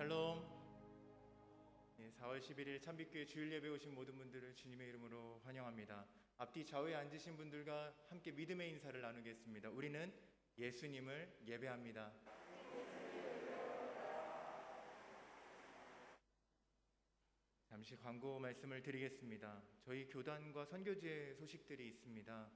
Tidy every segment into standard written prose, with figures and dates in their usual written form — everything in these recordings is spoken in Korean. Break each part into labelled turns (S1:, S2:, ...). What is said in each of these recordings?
S1: 샬롬. 4월 11일 참빛교회 주일 예배 오신 모든 분들을 주님의 이름으로 환영합니다. 앞뒤 좌우에 앉으신 분들과 함께 믿음의 인사를 나누겠습니다. 우리는 예수님을 예배합니다. 잠시 광고 말씀을 드리겠습니다. 저희 교단과 선교지의 소식들이 있습니다.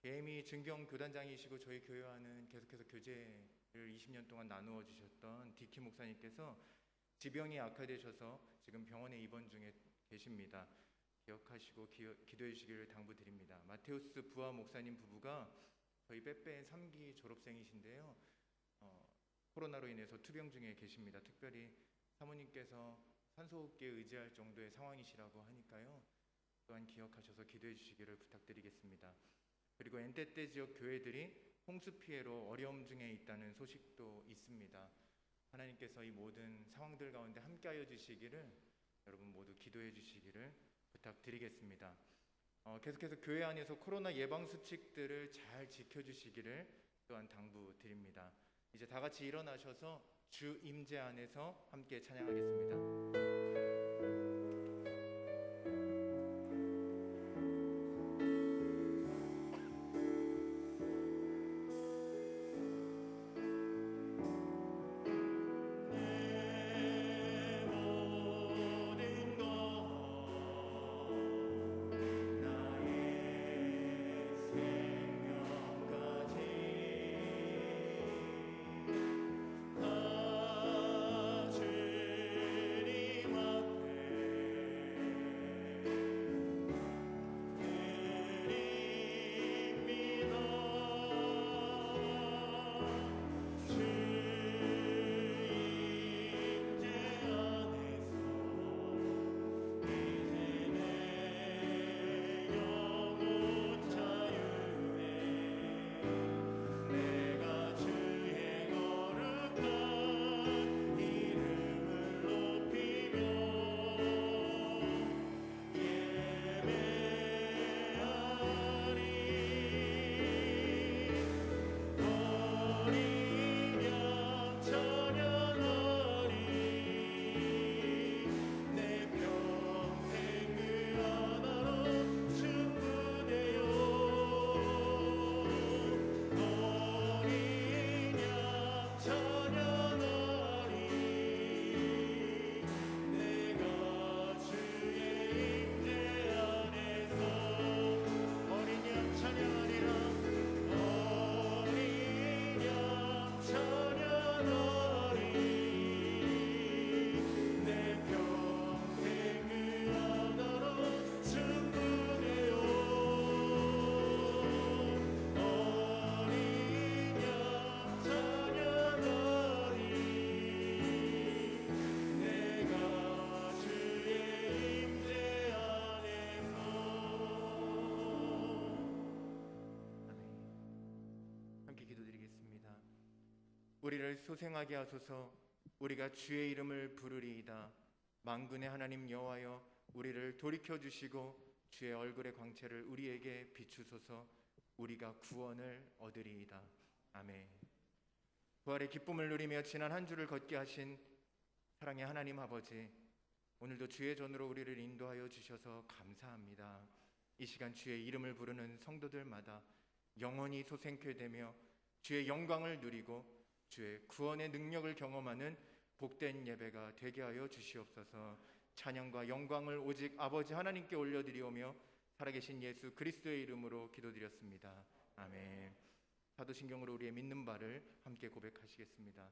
S1: 예미 증경 교단장이시고 저희 교회와는 계속해서 교제를 20년 동안 나누어 주셨던 디키 목사님께서 지병이 악화되셔서 지금 병원에 입원 중에 계십니다. 기억하시고 기도해 주시기를 당부드립니다. 마테우스 부하 목사님 부부가 저희 빼빼 3기 졸업생이신데요. 코로나로 인해서 투병 중에 계십니다. 특별히 사모님께서 산소호흡기에 의지할 정도의 상황이시라고 하니까요. 또한 기억하셔서 기도해 주시기를 부탁드리겠습니다. 그리고 엔테떼 지역 교회들이 홍수 피해로 어려움 중에 있다는 소식도 있습니다. 하나님께서 이 모든 상황들 가운데 함께하여 주시기를 여러분 모두 기도해 주시기를 부탁드리겠습니다. 계속해서 교회 안에서 코로나 예방 수칙들을 잘 지켜주시기를 또한 당부드립니다. 이제 다 같이 일어나셔서 주 임재 안에서 함께 찬양하겠습니다. 우리를 소생하게 하소서. 우리가 주의 이름을 부르리이다. 만군의 하나님 여호와여, 우리를 돌이켜 주시고 주의 얼굴의 광채를 우리에게 비추소서. 우리가 구원을 얻으리이다. 아멘. 부활의 기쁨을 누리며 지난 한 주를 걷게 하신 사랑의 하나님 아버지, 오늘도 주의 전으로 우리를 인도하여 주셔서 감사합니다. 이 시간 주의 이름을 부르는 성도들마다 영원히 소생케 되며 주의 영광을 누리고 주의 구원의 능력을 경험하는 복된 예배가 되게 하여 주시옵소서. 찬양과 영광을 오직 아버지 하나님께 올려드리오며 살아계신 예수 그리스도의 이름으로 기도드렸습니다. 아멘. 사도신경으로 우리의 믿는 바를 함께 고백하시겠습니다.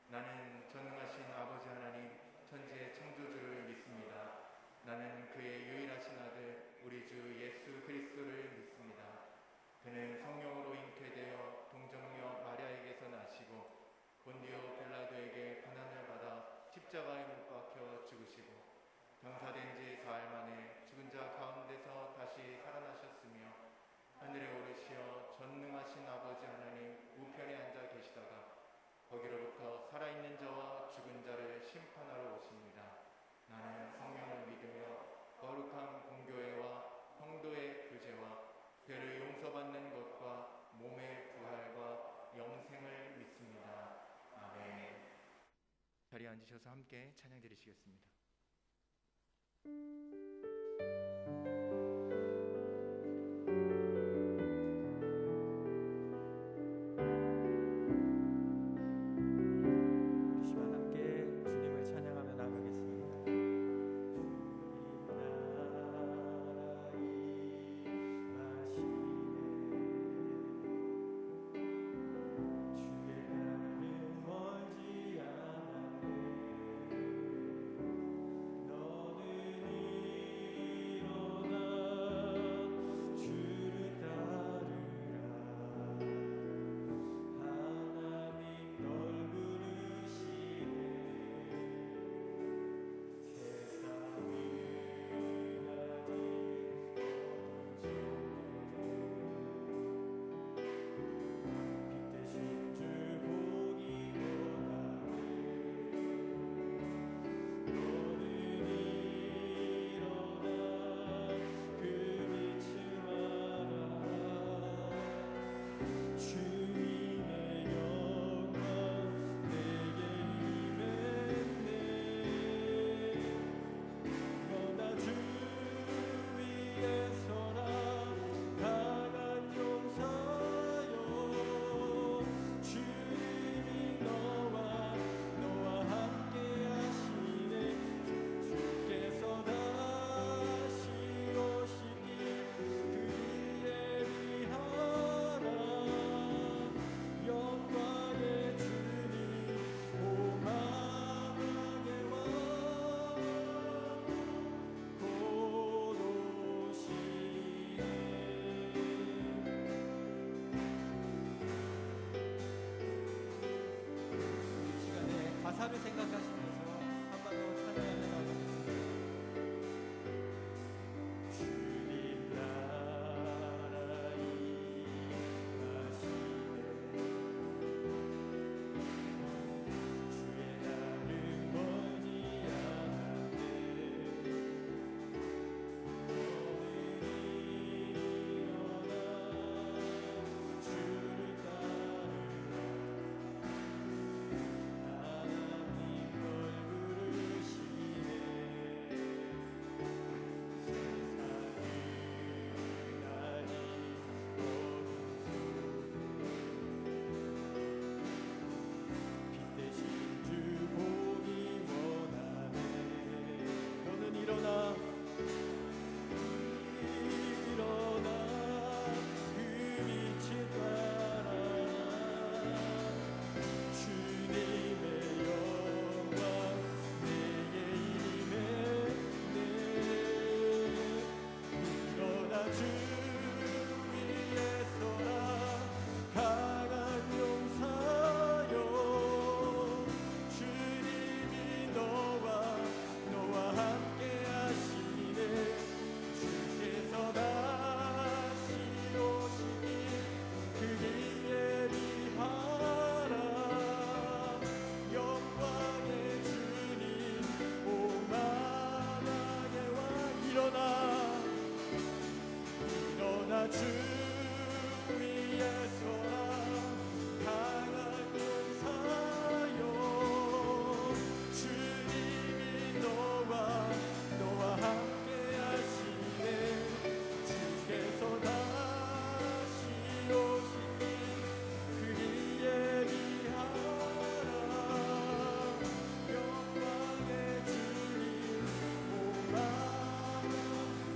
S1: 나는 전능하신 아버지 하나님 천지의 창조주를 믿습니다. 나는 그의 유일하신 아들 우리 주 예수 그리스도를 믿습니다. 그는 성령으로 잉태되어 동정녀 마리아에게서 나시고 본디오 빌라도에게 고난을 받아 십자가에 못 박혀 죽으시고 장사된 지 사흘 만에 죽은 자 가운데서 다시 살아나셨으며 하늘에 오르시어 전능하신 아버지 하나님 우편에 앉아 계시다가 거기로부터 살아있는 자와 앉으셔서 함께 찬양 드리시겠습니다.
S2: 가사를 생각하시면서 한 번 더 찬양하며 나가겠습니다. 주님 나라 임하시네 주의 날은 멀지 않았네 너는 일어나 주를 따르라 주 위에 서라 강한 용사여 주님이 너와 함께 하시네 주께서 다시 오시니 그리 예비하라 영광의 주님 오마라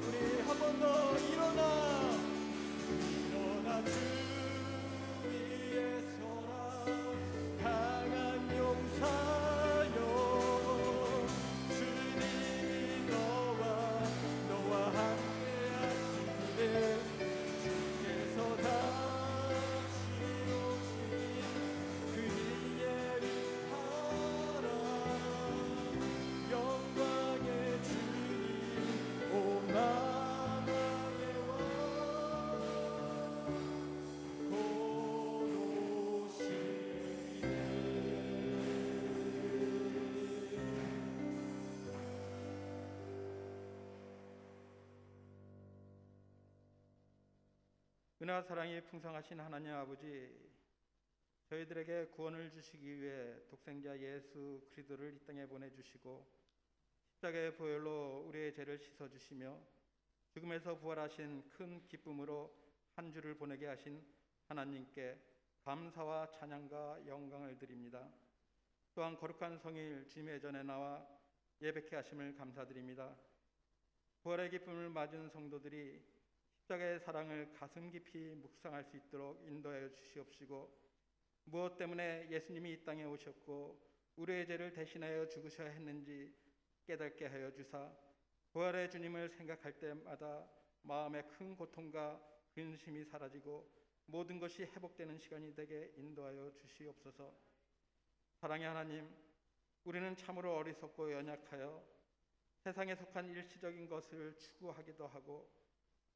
S2: 우리 한 번 더 일어나 주 위에 서라 강한 용사여 주님이 너와 함께 하시네 주께서 다시 오시니 그리 예비하라 영광의 주님 오만하게 와
S3: 은혜와 사랑이 풍성하신 하나님 아버지, 저희들에게 구원을 주시기 위해 독생자 예수 그리스도를 이 땅에 보내주시고 십자가의 보혈로 우리의 죄를 씻어주시며 죽음에서 부활하신 큰 기쁨으로 한 주를 보내게 하신 하나님께 감사와 찬양과 영광을 드립니다. 또한 거룩한 성일 주님의 전에 나와 예배케 하심을 감사드립니다. 부활의 기쁨을 맞은 성도들이 십자가의 사랑을 가슴 깊이 묵상할 수 있도록 인도하여 주시옵시고, 무엇 때문에 예수님이 이 땅에 오셨고 우리의 죄를 대신하여 죽으셔야 했는지 깨닫게 하여 주사 부활의 주님을 생각할 때마다 마음의 큰 고통과 근심이 사라지고 모든 것이 회복되는 시간이 되게 인도하여 주시옵소서. 사랑의 하나님, 우리는 참으로 어리석고 연약하여 세상에 속한 일시적인 것을 추구하기도 하고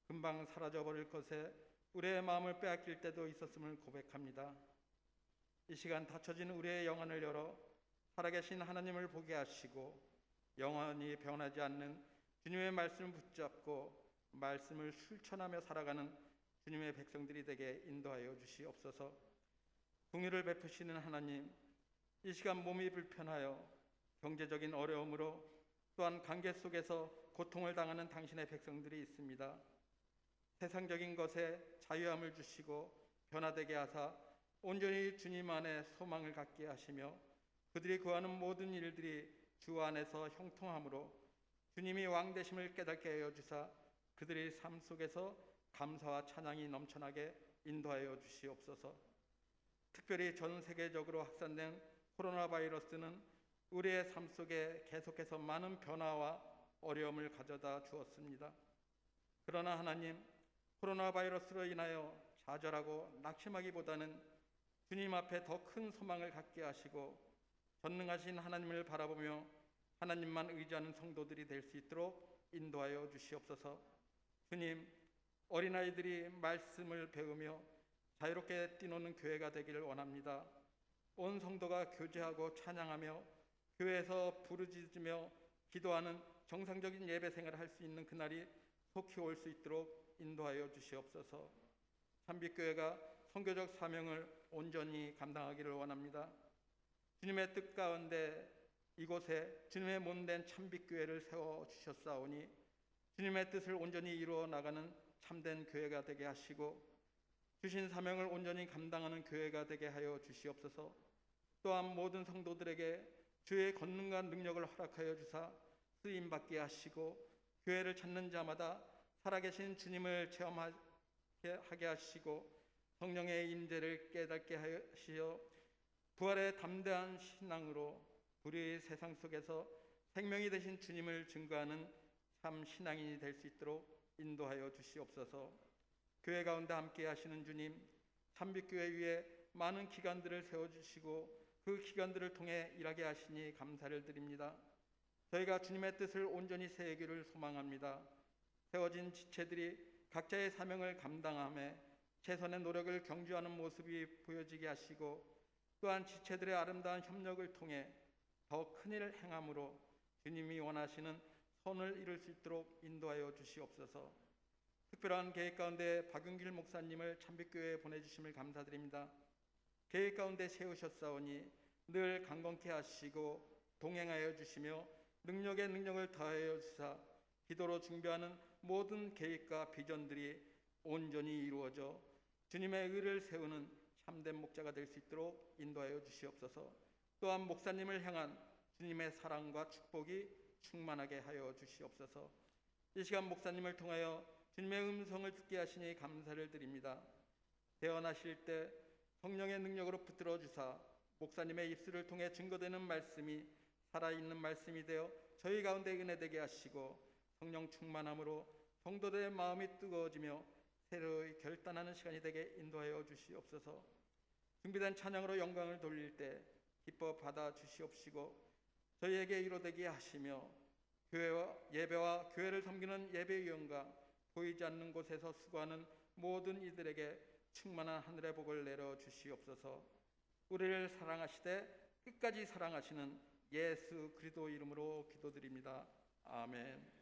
S3: 금방 사라져버릴 것에 우리의 마음을 빼앗길 때도 있었음을 고백합니다. 이 시간 닫혀진 우리의 영안을 열어 살아계신 하나님을 보게 하시고 영원히 변하지 않는 주님의 말씀을 붙잡고 말씀을 실천하며 살아가는 주님의 백성들이 되게 인도하여 주시옵소서. 긍휼을 베푸시는 하나님, 이 시간 몸이 불편하여 경제적인 어려움으로 또한 관계 속에서 고통을 당하는 당신의 백성들이 있습니다. 세상적인 것에 자유함을 주시고 변화되게 하사 온전히 주님 안에 소망을 갖게 하시며 그들이 구하는 모든 일들이 주 안에서 형통함으로 주님이 왕 되심을 깨닫게 하여 주사 그들의 삶 속에서 감사와 찬양이 넘쳐나게 인도하여 주시옵소서. 특별히 전 세계적으로 확산된 코로나 바이러스는 우리의 삶 속에 계속해서 많은 변화와 어려움을 가져다 주었습니다. 그러나 하나님, 코로나 바이러스로 인하여 좌절하고 낙심하기보다는 주님 앞에 더 큰 소망을 갖게 하시고 전능하신 하나님을 바라보며 하나님만 의지하는 성도들이 될 수 있도록 인도하여 주시옵소서. 주님, 어린아이들이 말씀을 배우며 자유롭게 뛰노는 교회가 되기를 원합니다. 온 성도가 교제하고 찬양하며 교회에서 부르짖으며 기도하는 정상적인 예배 생활을 할 수 있는 그날이 속히 올 수 있도록 인도하여 주시옵소서. 참빛교회가 선교적 사명을 온전히 감당하기를 원합니다. 주님의 뜻 가운데 이곳에 주님의 몸된 참빛교회를 세워주셨사오니 주님의 뜻을 온전히 이루어 나가는 참된 교회가 되게 하시고 주신 사명을 온전히 감당하는 교회가 되게 하여 주시옵소서. 또한 모든 성도들에게 주의 권능과 능력을 허락하여 주사 쓰임받게 하시고 교회를 찾는 자마다 살아계신 주님을 체험하게 하시고 성령의 임재를 깨닫게 하시어 부활의 담대한 신앙으로 우리 세상 속에서 생명이 되신 주님을 증거하는 참 신앙인이 될 수 있도록 인도하여 주시옵소서. 교회 가운데 함께 하시는 주님, 참빛교회 위에 많은 기관들을 세워주시고 그 기관들을 통해 일하게 하시니 감사를 드립니다. 저희가 주님의 뜻을 온전히 세우기를 소망합니다. 세워진 지체들이 각자의 사명을 감당하며 최선의 노력을 경주하는 모습이 보여지게 하시고 또한 지체들의 아름다운 협력을 통해 더 큰일을 행함으로 주님이 원하시는 선을 이룰 수 있도록 인도하여 주시옵소서. 특별한 계획 가운데 박윤길 목사님을 참빛교회에 보내주심을 감사드립니다. 계획 가운데 세우셨사오니 늘 강건케 하시고 동행하여 주시며 능력에 능력을 더하여 주사 기도로 준비하는 모든 계획과 비전들이 온전히 이루어져 주님의 의를 세우는 참된 목자가 될 수 있도록 인도하여 주시옵소서. 또한 목사님을 향한 주님의 사랑과 축복이 충만하게 하여 주시옵소서. 이 시간 목사님을 통하여 주님의 음성을 듣게 하시니 감사를 드립니다. 대언하실 때 성령의 능력으로 붙들어 주사 목사님의 입술을 통해 증거되는 말씀이 살아있는 말씀이 되어 저희 가운데 은혜되게 하시고 성령 충만함으로 성도들의 마음이 뜨거워지며 새로이 결단하는 시간이 되게 인도하여 주시옵소서. 준비된 찬양으로 영광을 돌릴 때 기뻐 받아 주시옵시고 저희에게 이루어되게 하시며 예배와 교회를 섬기는 예배위원과 보이지 않는 곳에서 수고하는 모든 이들에게 충만한 하늘의 복을 내려 주시옵소서. 우리를 사랑하시되 끝까지 사랑하시는 예수 그리스도 이름으로 기도드립니다. 아멘.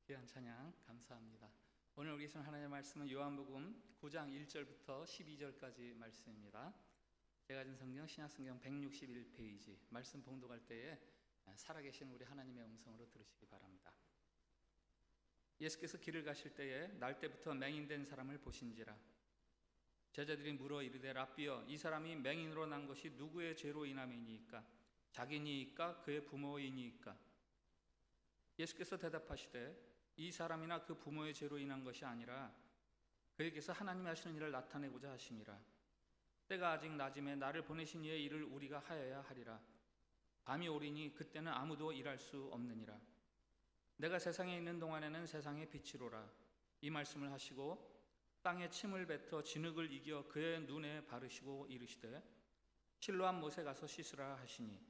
S4: 귀한 찬양 감사합니다. 오늘 우리 계신 하나님의 말씀은 요한복음 9장 1절부터 12절까지 말씀입니다. 제가 가진 성경 신약성경 161페이지 말씀 봉독할 때에 살아계신 우리 하나님의 음성으로 들으시기 바랍니다. 예수께서 길을 가실 때에 날 때부터 맹인된 사람을 보신지라. 제자들이 물어 이르되 랍비여, 이 사람이 맹인으로 난 것이 누구의 죄로 인함이니이까? 자기니이까 그의 부모이니이까? 예수께서 대답하시되 이 사람이나 그 부모의 죄로 인한 것이 아니라 그에게서 하나님이 하시는 일을 나타내고자 하심이라. 때가 아직 낮음에 나를 보내신 이의 일을 우리가 하여야 하리라. 밤이 오리니 그때는 아무도 일할 수 없느니라. 내가 세상에 있는 동안에는 세상의 빛이로라. 이 말씀을 하시고 땅에 침을 뱉어 진흙을 이겨 그의 눈에 바르시고 이르시되 실로암 못에 가서 씻으라 하시니,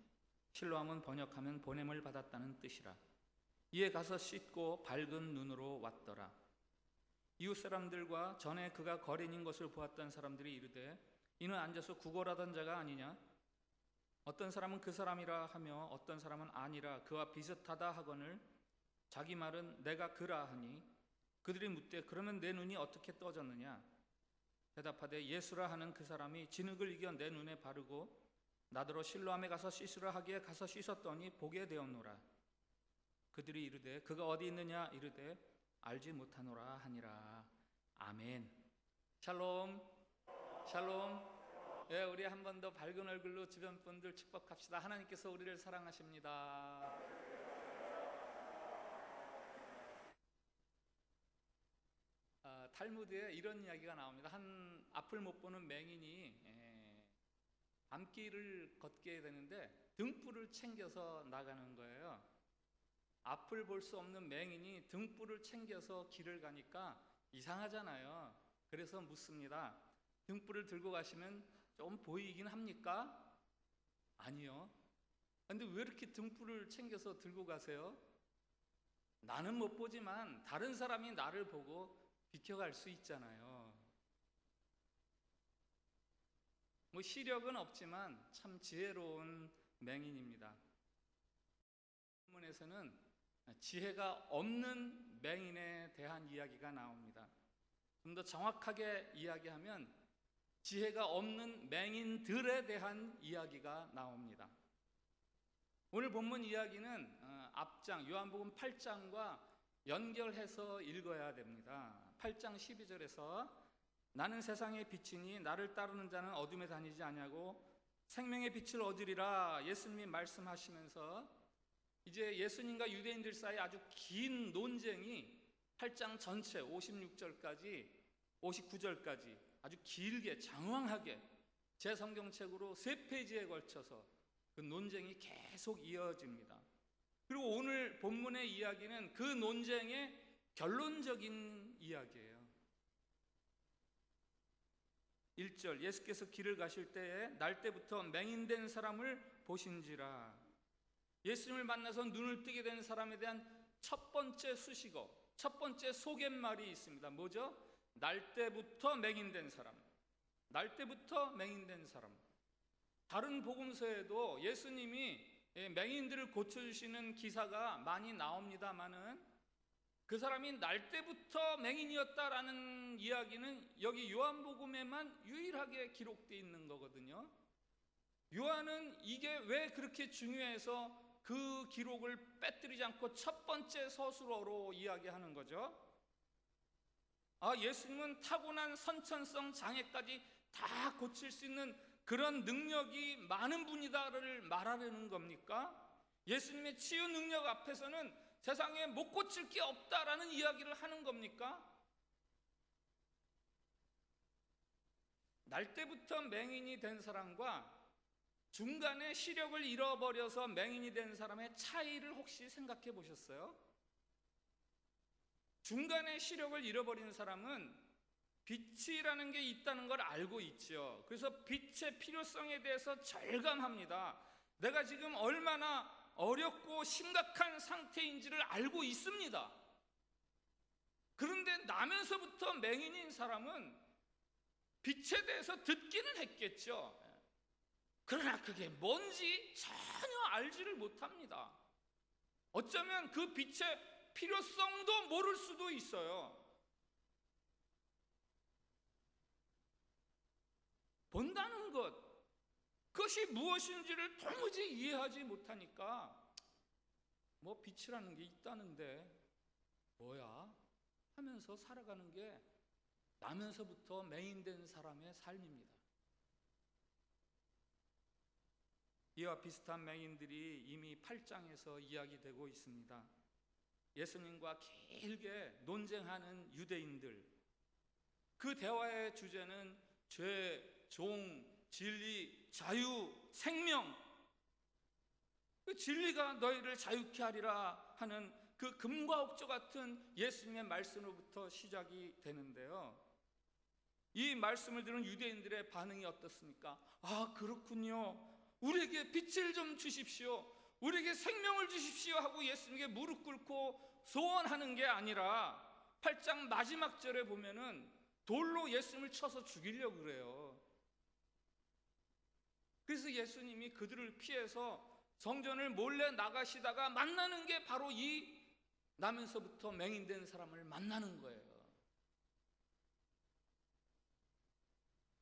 S4: 실로암은 번역하면 보냄을 받았다는 뜻이라. 이에 가서 씻고 밝은 눈으로 왔더라. 이웃 사람들과 전에 그가 거린인 것을 보았던 사람들이 이르되 이는 앉아서 구걸하던 자가 아니냐? 어떤 사람은 그 사람이라 하며 어떤 사람은 아니라 그와 비슷하다 하거늘 자기 말은 내가 그라 하니, 그들이 묻되 그러면 내 눈이 어떻게 떠졌느냐? 대답하되 예수라 하는 그 사람이 진흙을 이겨 내 눈에 바르고 나더러 실로암에 가서 씻으라 하기에 가서 씻었더니 보게 되었노라. 그들이 이르되 그가 어디 있느냐? 이르되 알지 못하노라 하니라. 아멘. 샬롬. 샬롬. 예, 우리 한 번 더 밝은 얼굴로 주변 분들 축복합시다. 하나님께서 우리를 사랑하십니다. 탈무드에 이런 이야기가 나옵니다. 한 앞을 못 보는 맹인이 밤길을 걷게 되는데 등불을 챙겨서 나가는 거예요. 앞을 볼 수 없는 맹인이 등불을 챙겨서 길을 가니까 이상하잖아요. 그래서 묻습니다. 등불을 들고 가시면 좀 보이긴 합니까? 아니요. 근데 왜 이렇게 등불을 챙겨서 들고 가세요? 나는 못 보지만 다른 사람이 나를 보고 비켜갈 수 있잖아요. 뭐 시력은 없지만 참 지혜로운 맹인입니다. 본문에서는 지혜가 없는 맹인에 대한 이야기가 나옵니다. 좀 더 정확하게 이야기하면 지혜가 없는 맹인들에 대한 이야기가 나옵니다. 오늘 본문 이야기는 앞장 요한복음 8장과 연결해서 읽어야 됩니다. 8장 12절에서 나는 세상의 빛이니 나를 따르는 자는 어둠에 다니지 아니하고 생명의 빛을 얻으리라 예수님이 말씀하시면서 이제 예수님과 유대인들 사이 아주 긴 논쟁이 8장 전체 56절까지 59절까지 아주 길게 장황하게 제 성경책으로 3페이지에 걸쳐서 그 논쟁이 계속 이어집니다. 그리고 오늘 본문의 이야기는 그 논쟁의 결론적인 이야기예요. 1절 예수께서 길을 가실 때에 날 때부터 맹인된 사람을 보신지라. 예수님을 만나서 눈을 뜨게 된 사람에 대한 첫 번째 수식어, 첫 번째 속갯말이 있습니다. 뭐죠? 날 때부터 맹인된 사람. 날 때부터 맹인된 사람. 다른 복음서에도 예수님이 맹인들을 고쳐주시는 기사가 많이 나옵니다마는 그 사람이 날 때부터 맹인이었다라는 이야기는 여기 요한복음에만 유일하게 기록되어 있는 거거든요. 요한은 이게 왜 그렇게 중요해서 그 기록을 빼뜨리지 않고 첫 번째 서술어로 이야기하는 거죠. 예수님은 타고난 선천성 장애까지 다 고칠 수 있는 그런 능력이 많은 분이다를 말하려는 겁니까? 예수님의 치유 능력 앞에서는 세상에 못 고칠 게 없다라는 이야기를 하는 겁니까? 날 때부터 맹인이 된 사람과 중간에 시력을 잃어버려서 맹인이 된 사람의 차이를 혹시 생각해 보셨어요? 중간에 시력을 잃어버린 사람은 빛이라는 게 있다는 걸 알고 있죠. 그래서 빛의 필요성에 대해서 절감합니다. 내가 지금 얼마나 어렵고 심각한 상태인지를 알고 있습니다. 그런데 나면서부터 맹인인 사람은 빛에 대해서 듣기는 했겠죠. 그러나 그게 뭔지 전혀 알지를 못합니다. 어쩌면 그 빛의 필요성도 모를 수도 있어요. 본다는 것, 그것이 무엇인지를 도무지 이해하지 못하니까 뭐 빛이라는 게 있다는데 뭐야? 하면서 살아가는 게 나면서부터 맹인된 사람의 삶입니다. 이와 비슷한 맹인들이 이미 8장에서 이야기되고 있습니다. 예수님과 길게 논쟁하는 유대인들, 그 대화의 주제는 죄, 종, 진리, 자유, 생명, 그 진리가 너희를 자유케 하리라 하는 그 금과 옥조 같은 예수님의 말씀으로부터 시작이 되는데요, 이 말씀을 들은 유대인들의 반응이 어떻습니까? 아, 그렇군요. 우리에게 빛을 좀 주십시오, 우리에게 생명을 주십시오 하고 예수님께 무릎 꿇고 소원하는 게 아니라 8장 마지막 절에 보면은 돌로 예수님을 쳐서 죽이려고 그래요. 그래서 예수님이 그들을 피해서 성전을 몰래 나가시다가 만나는 게 바로 이 나면서부터 맹인된 사람을 만나는 거예요.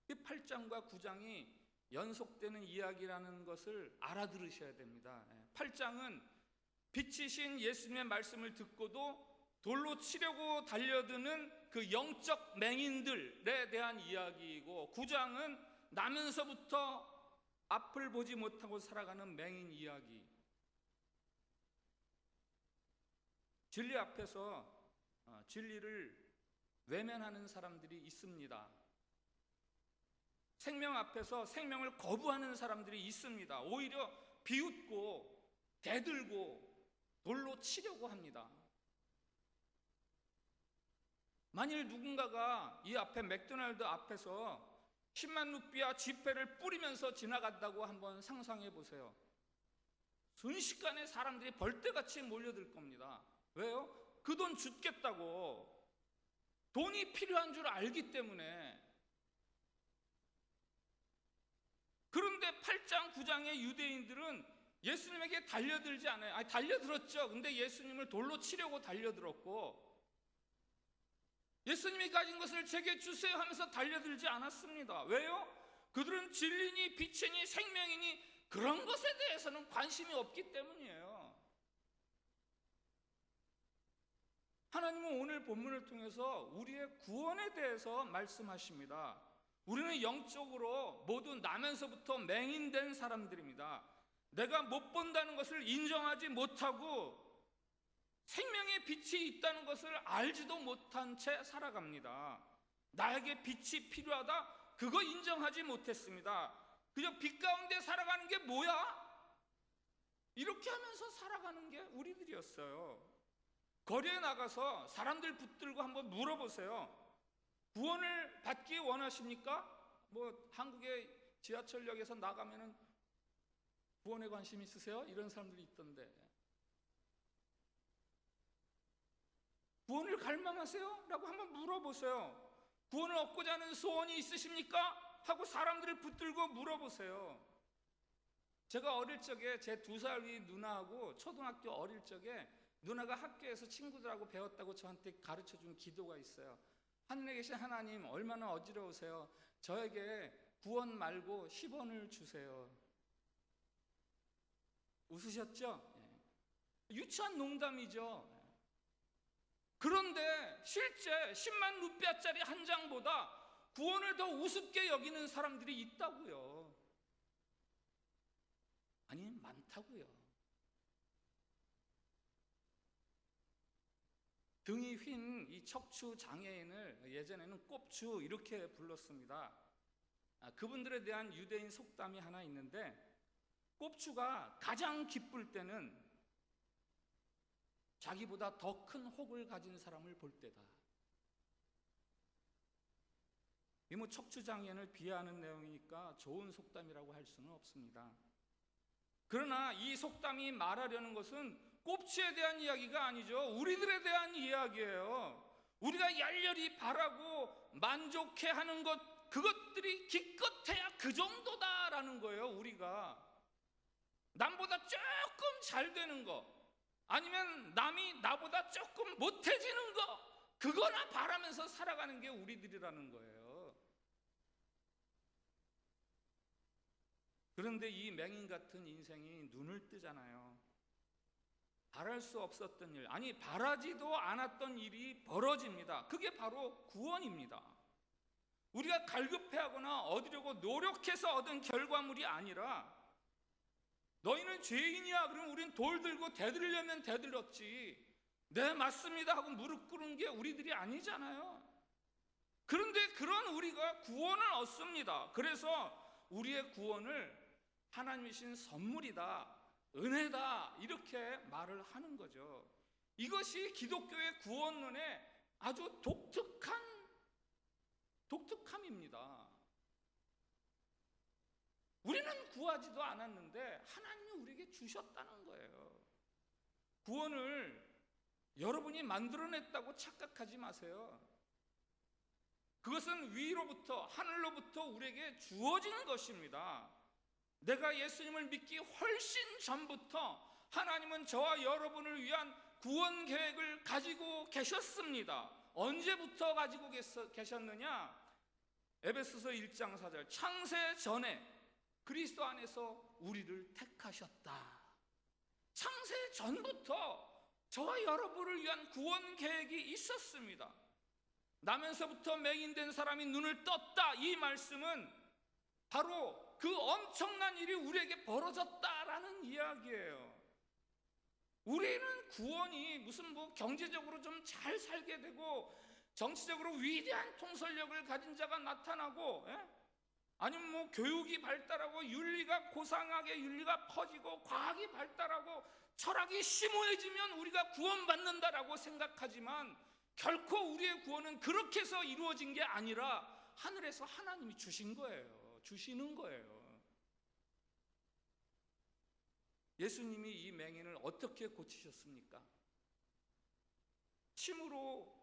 S4: 이 8장과 9장이 연속되는 이야기라는 것을 알아들으셔야 됩니다. 8장은 빛이신 예수님의 말씀을 듣고도 돌로 치려고 달려드는 그 영적 맹인들에 대한 이야기이고, 9장은 나면서부터 앞을 보지 못하고 살아가는 맹인 이야기. 진리 앞에서 진리를 외면하는 사람들이 있습니다. 생명 앞에서 생명을 거부하는 사람들이 있습니다. 오히려 비웃고 대들고 돌로 치려고 합니다. 만일 누군가가 이 앞에 맥도날드 앞에서 10만 루피아 지폐를 뿌리면서 지나간다고 한번 상상해 보세요. 순식간에 사람들이 벌떼같이 몰려들 겁니다. 왜요? 그 돈 줍겠다고. 돈이 필요한 줄 알기 때문에. 그런데 8장, 9장의 유대인들은 예수님에게 달려들지 않아요. 아니, 달려들었죠. 근데 예수님을 돌로 치려고 달려들었고, 예수님이 가진 것을 제게 주세요 하면서 달려들지 않았습니다. 왜요? 그들은 진리니 빛이니 생명이니 그런 것에 대해서는 관심이 없기 때문이에요. 하나님은 오늘 본문을 통해서 우리의 구원에 대해서 말씀하십니다. 우리는 영적으로 모두 나면서부터 맹인된 사람들입니다. 내가 못 본다는 것을 인정하지 못하고 생명의 빛이 있다는 것을 알지도 못한 채 살아갑니다. 나에게 빛이 필요하다, 그거 인정하지 못했습니다. 그저 빛 가운데 살아가는 게 뭐야? 이렇게 하면서 살아가는 게 우리들이었어요. 거리에 나가서 사람들 붙들고 한번 물어보세요. 구원을 받기 원하십니까? 뭐 한국의 지하철역에서 나가면은 구원에 관심 있으세요? 이런 사람들이 있던데. 구원을 갈망하세요? 라고 한번 물어보세요. 구원을 얻고자 하는 소원이 있으십니까? 하고 사람들을 붙들고 물어보세요. 제가 어릴 적에 제 2살 위 누나하고 초등학교 어릴 적에 누나가 학교에서 친구들하고 배웠다고 저한테 가르쳐준 기도가 있어요. 하늘에 계신 하나님, 얼마나 어지러우세요. 저에게 구원 말고 10원을 주세요. 웃으셨죠? 유치한 농담이죠. 그런데 실제 10만 루피아짜리 한 장보다 구원을 더 우습게 여기는 사람들이 있다고요. 아니, 많다고요. 등이 휜 이 척추 장애인을 예전에는 꼽추 이렇게 불렀습니다. 그분들에 대한 유대인 속담이 하나 있는데, 꼽추가 가장 기쁠 때는 자기보다 더 큰 혹을 가진 사람을 볼 때다. 이 뭐 척추장애인을 비하하는 내용이니까 좋은 속담이라고 할 수는 없습니다. 그러나 이 속담이 말하려는 것은 꼽추에 대한 이야기가 아니죠. 우리들에 대한 이야기예요. 우리가 열렬히 바라고 만족해하는 것, 그것들이 기껏해야 그 정도다라는 거예요. 우리가 남보다 조금 잘 되는 것, 아니면 남이 나보다 조금 못해지는 거, 그거나 바라면서 살아가는 게 우리들이라는 거예요. 그런데 이 맹인 같은 인생이 눈을 뜨잖아요. 바랄 수 없었던 일, 아니 바라지도 않았던 일이 벌어집니다. 그게 바로 구원입니다. 우리가 갈급해하거나 얻으려고 노력해서 얻은 결과물이 아니라, 너희는 죄인이야 그러면 우린 돌 들고 대들려면 대들었지, 네 맞습니다 하고 무릎 꿇은 게 우리들이 아니잖아요. 그런데 그런 우리가 구원을 얻습니다. 그래서 우리의 구원을 하나님이신 선물이다, 은혜다, 이렇게 말을 하는 거죠. 이것이 기독교의 구원론의 아주 독특함입니다. 우리는 구하지도 않았는데 하나님이 우리에게 주셨다는 거예요. 구원을 여러분이 만들어냈다고 착각하지 마세요. 그것은 위로부터, 하늘로부터 우리에게 주어진 것입니다. 내가 예수님을 믿기 훨씬 전부터 하나님은 저와 여러분을 위한 구원 계획을 가지고 계셨습니다. 언제부터 가지고 계셨느냐? 에베소서 1장 4절, 창세 전에 그리스도 안에서 우리를 택하셨다. 창세 전부터 저와 여러분을 위한 구원 계획이 있었습니다. 나면서부터 맹인된 사람이 눈을 떴다, 이 말씀은 바로 그 엄청난 일이 우리에게 벌어졌다라는 이야기예요. 우리는 구원이 무슨 경제적으로 좀 잘 살게 되고 정치적으로 위대한 통솔력을 가진 자가 나타나고, 아니면 교육이 발달하고 윤리가 고상하게 윤리가 퍼지고 과학이 발달하고 철학이 심오해지면 우리가 구원받는다라고 생각하지만, 결코 우리의 구원은 그렇게 해서 이루어진 게 아니라 하늘에서 하나님이 주신 거예요. 주시는 거예요. 예수님이 이 맹인을 어떻게 고치셨습니까? 침으로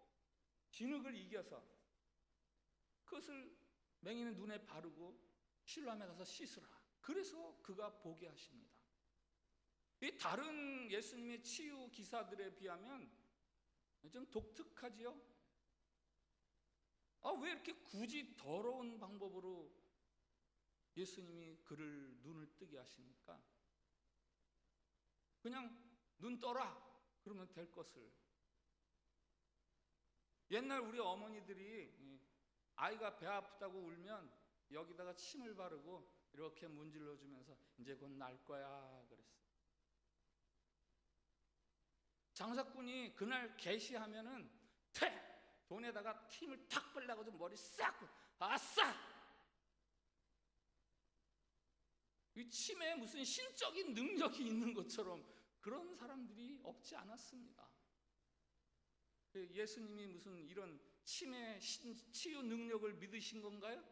S4: 진흙을 이겨서 그것을 맹인의 눈에 바르고 실로암에 가서 씻으라. 그래서 그가 보게 하십니다. 이 다른 예수님의 치유 기사들에 비하면 좀 독특하지요? 왜 이렇게 굳이 더러운 방법으로 예수님이 그를 눈을 뜨게 하십니까? 그냥 눈 떠라 그러면 될 것을. 옛날 우리 어머니들이 아이가 배 아프다고 울면 여기다가 침을 바르고 이렇게 문질러 주면서 이제 곧 날 거야 그랬어요. 장사꾼이 그날 개시하면은 돈에다가 침을 탁 발라가지고 머리 싹, 아싸! 이 침에 무슨 신적인 능력이 있는 것처럼 그런 사람들이 없지 않았습니다. 예수님이 무슨 이런 침의 치유 능력을 믿으신 건가요?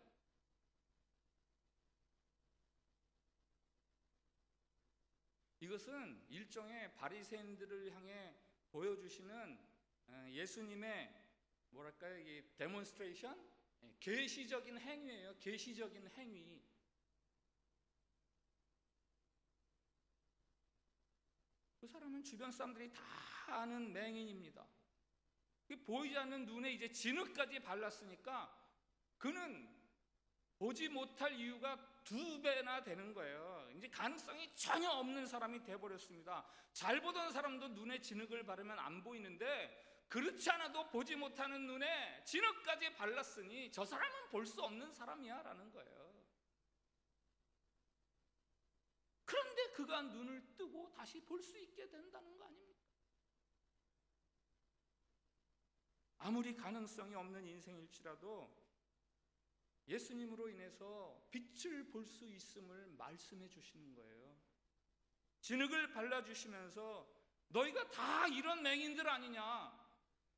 S4: 이것은 일종의 바리새인들을 향해 보여주시는 예수님의 뭐랄까요, 이 데몬스트레이션, 계시적인 행위예요. 계시적인 행위. 그 사람은 주변 사람들이 다 아는 맹인입니다. 보이지 않는 눈에 이제 진흙까지 발랐으니까 그는 보지 못할 이유가 2배나 되는 거예요. 이제 가능성이 전혀 없는 사람이 돼버렸습니다. 잘 보던 사람도 눈에 진흙을 바르면 안 보이는데, 그렇지 않아도 보지 못하는 눈에 진흙까지 발랐으니 저 사람은 볼 수 없는 사람이야 라는 거예요. 그런데 그가 눈을 뜨고 다시 볼 수 있게 된다는 거 아닙니까? 아무리 가능성이 없는 인생일지라도 예수님으로 인해서 빛을 볼 수 있음을 말씀해 주시는 거예요. 진흙을 발라주시면서 너희가 다 이런 맹인들 아니냐,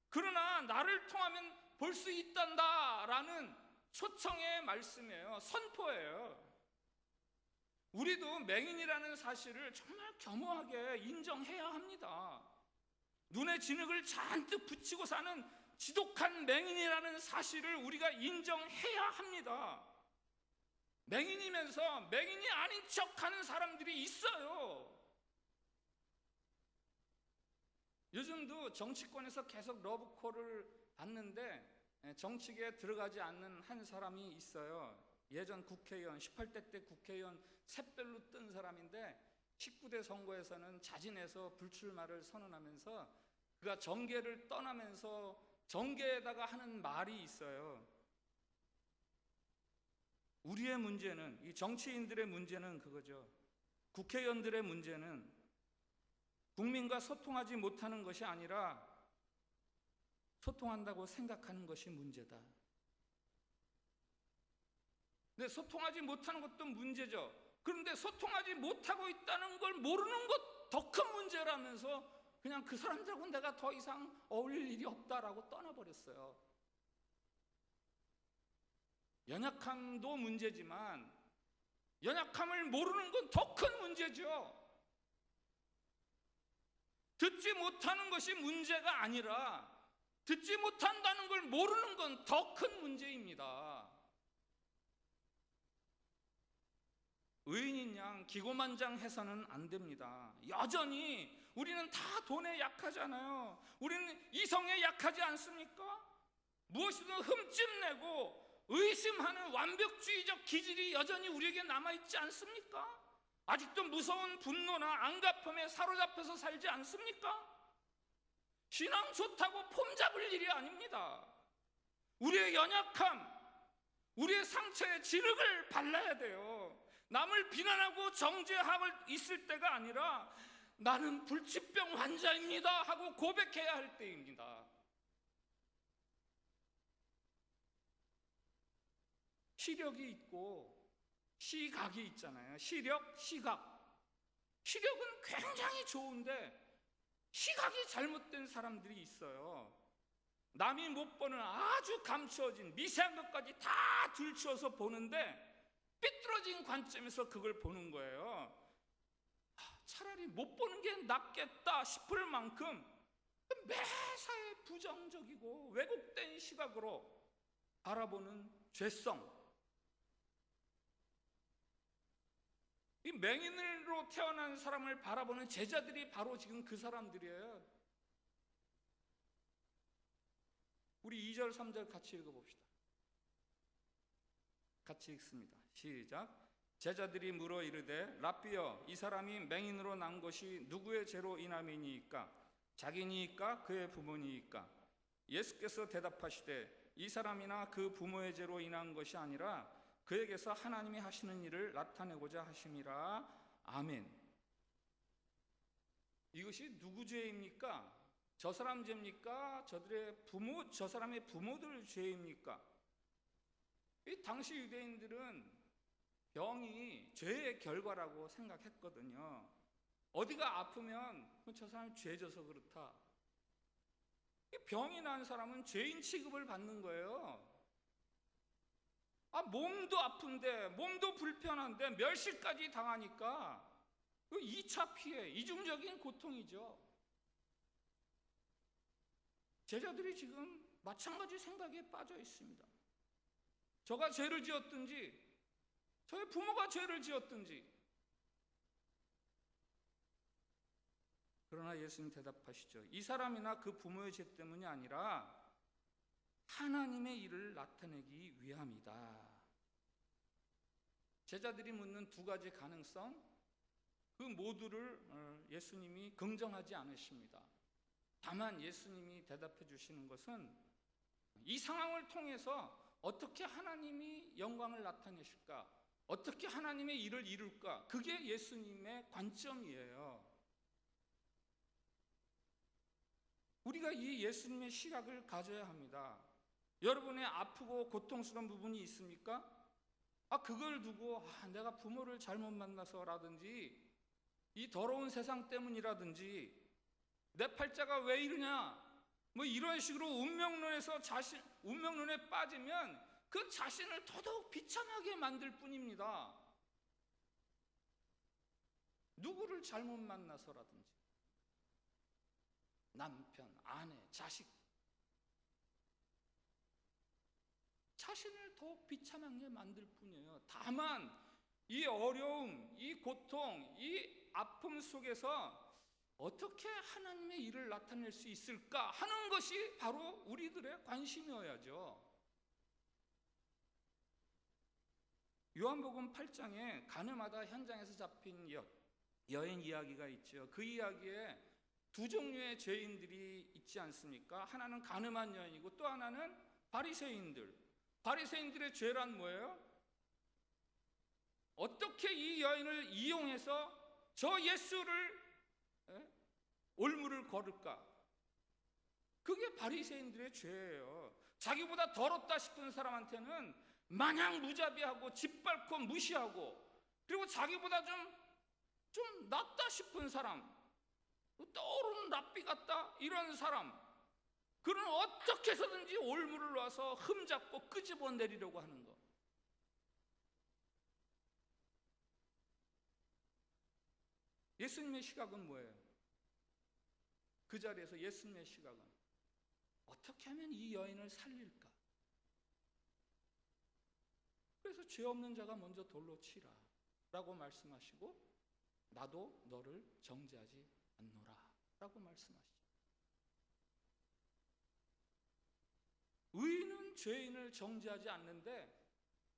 S4: 그러나 나를 통하면 볼 수 있단다 라는 초청의 말씀이에요. 선포예요. 우리도 맹인이라는 사실을 정말 겸허하게 인정해야 합니다. 눈에 진흙을 잔뜩 붙이고 사는 지독한 맹인이라는 사실을 우리가 인정해야 합니다. 맹인이면서 맹인이 아닌 척하는 사람들이 있어요. 요즘도 정치권에서 계속 러브콜을 받는데 정치계에 들어가지 않는 한 사람이 있어요. 예전 국회의원, 18대 때 국회의원 샛별로 뜬 사람인데 19대 선거에서는 자진해서 불출마를 선언하면서 그가 정계를 떠나면서 정계에다가 하는 말이 있어요. 우리의 문제는, 이 정치인들의 문제는 그거죠. 국회의원들의 문제는 국민과 소통하지 못하는 것이 아니라 소통한다고 생각하는 것이 문제다. 근데 소통하지 못하는 것도 문제죠. 그런데 소통하지 못하고 있다는 걸 모르는 것 더 큰 문제라면서 그냥 그 사람들하고 내가 더 이상 어울릴 일이 없다라고 떠나버렸어요. 연약함도 문제지만 연약함을 모르는 건 더 큰 문제죠. 듣지 못하는 것이 문제가 아니라 듣지 못한다는 걸 모르는 건 더 큰 문제입니다. 의인인 양 기고만장해서는 안 됩니다. 여전히 우리는 다 돈에 약하잖아요. 우리는 이성에 약하지 않습니까? 무엇이든 흠집내고 의심하는 완벽주의적 기질이 여전히 우리에게 남아있지 않습니까? 아직도 무서운 분노나 안갚음에 사로잡혀서 살지 않습니까? 신앙 좋다고 폼 잡을 일이 아닙니다. 우리의 연약함, 우리의 상처에 진흙을 발라야 돼요. 남을 비난하고 정죄하고 있을 때가 아니라 나는 불치병 환자입니다 하고 고백해야 할 때입니다. 시력이 있고 시각이 있잖아요. 시력, 시각. 시력은 굉장히 좋은데 시각이 잘못된 사람들이 있어요. 남이 못 보는 아주 감추어진 미세한 것까지 다 들추어서 보는데 삐뚤어진 관점에서 그걸 보는 거예요. 차라리 못 보는 게 낫겠다 싶을 만큼 매사에 부정적이고 왜곡된 시각으로 바라보는 죄성. 이 맹인으로 태어난 사람을 바라보는 제자들이 바로 지금 그 사람들이에요. 우리 2절, 3절 같이 읽어봅시다. 같이 읽습니다. 시작. 제자들이 물어 이르되 랍비여, 이 사람이 맹인으로 난 것이 누구의 죄로 인함이니이까? 자기니이까 그의 부모니이까? 예수께서 대답하시되 이 사람이나 그 부모의 죄로 인한 것이 아니라 그에게서 하나님이 하시는 일을 나타내고자 하심이라. 아멘. 이것이 누구 죄입니까? 저 사람 죄입니까? 저 사람의 부모들 죄입니까? 이 당시 유대인들은 병이 죄의 결과라고 생각했거든요. 어디가 아프면 저 사람이 죄져서 그렇다. 병이 난 사람은 죄인 취급을 받는 거예요. 몸도 아픈데, 몸도 불편한데 멸시까지 당하니까 2차 피해, 이중적인 고통이죠. 제자들이 지금 마찬가지 생각에 빠져 있습니다. 저가 죄를 지었든지 저의 부모가 죄를 지었든지. 그러나 예수님 대답하시죠. 이 사람이나 그 부모의 죄 때문이 아니라 하나님의 일을 나타내기 위함이다. 제자들이 묻는 두 가지 가능성, 그 모두를 예수님이 긍정하지 않으십니다. 다만 예수님이 대답해 주시는 것은 이 상황을 통해서 어떻게 하나님이 영광을 나타내실까? 어떻게 하나님의 일을 이룰까? 그게 예수님의 관점이에요. 우리가 이 예수님의 시각을 가져야 합니다. 여러분의 아프고 고통스러운 부분이 있습니까? 그걸 두고 내가 부모를 잘못 만나서라든지 이 더러운 세상 때문이라든지 내 팔자가 왜 이러냐 뭐 이런 식으로 운명론에 빠지면 그 자신을 더더욱 비참하게 만들 뿐입니다. 누구를 잘못 만나서라든지 남편, 아내, 자식, 자신을 더욱 비참하게 만들 뿐이에요. 다만 이 어려움, 이 고통, 이 아픔 속에서 어떻게 하나님의 일을 나타낼 수 있을까 하는 것이 바로 우리들의 관심이어야죠. 요한복음 8장에 가늠하다 현장에서 잡힌 여인 이야기가 있죠. 그 이야기에 두 종류의 죄인들이 있지 않습니까? 하나는 가늠한 여인이고 또 하나는 바리새인들. 바리새인들의 죄란 뭐예요? 어떻게 이 여인을 이용해서 저 예수를 올무를 걸을까? 그게 바리새인들의 죄예요. 자기보다 더럽다 싶은 사람한테는 마냥 무자비하고 짓밟고 무시하고, 그리고 자기보다 좀 낫다 싶은 사람, 떠오르는 랍비 같다 이런 사람, 그는 어떻게 해서든지 올무를 놔서 흠잡고 끄집어내리려고 하는 거. 예수님의 시각은 뭐예요? 그 자리에서 예수님의 시각은 어떻게 하면 이 여인을 살릴까? 그래서 죄 없는 자가 먼저 돌로 치라 라고 말씀하시고, 나도 너를 정죄하지 않노라 라고 말씀하시죠. 의인은 죄인을 정죄하지 않는데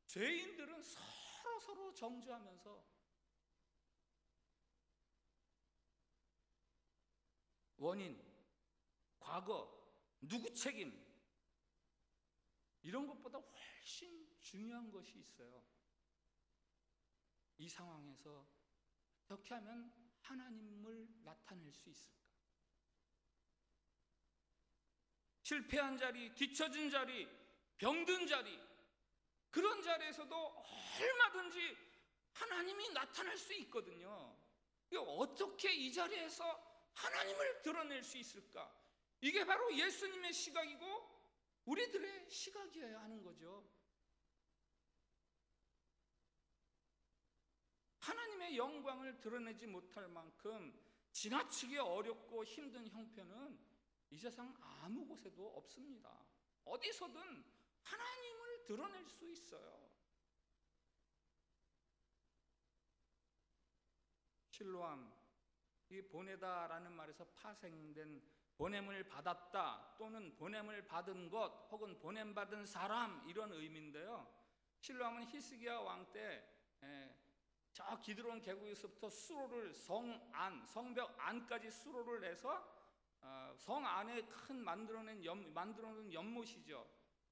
S4: 죄인들은 서로 정죄하면서 원인, 과거, 누구 책임, 이런 것보다 훨씬 중요한 것이 있어요. 이 상황에서 어떻게 하면 하나님을 나타낼 수 있을까? 실패한 자리, 뒤처진 자리, 병든 자리, 그런 자리에서도 얼마든지 하나님이 나타날 수 있거든요. 어떻게 이 자리에서 하나님을 드러낼 수 있을까? 이게 바로 예수님의 시각이고 우리들의 시각이어야 하는 거죠. 하나님의 영광을 드러내지 못할 만큼 지나치게 어렵고 힘든 형편은 이 세상 아무 곳에도 없습니다. 어디서든 하나님을 드러낼 수 있어요. 실로암, 이 보내다라는 말에서 파생된 보냄을 받았다 또는 보냄을 받은 것 혹은 보냄받은 사람, 이런 의미인데요. 실로암은 히스기야 왕 때 저 기드론 계곡에서부터 수로를 성벽 안까지 수로를 내서 성 안에 큰 만들어놓은 연못이죠.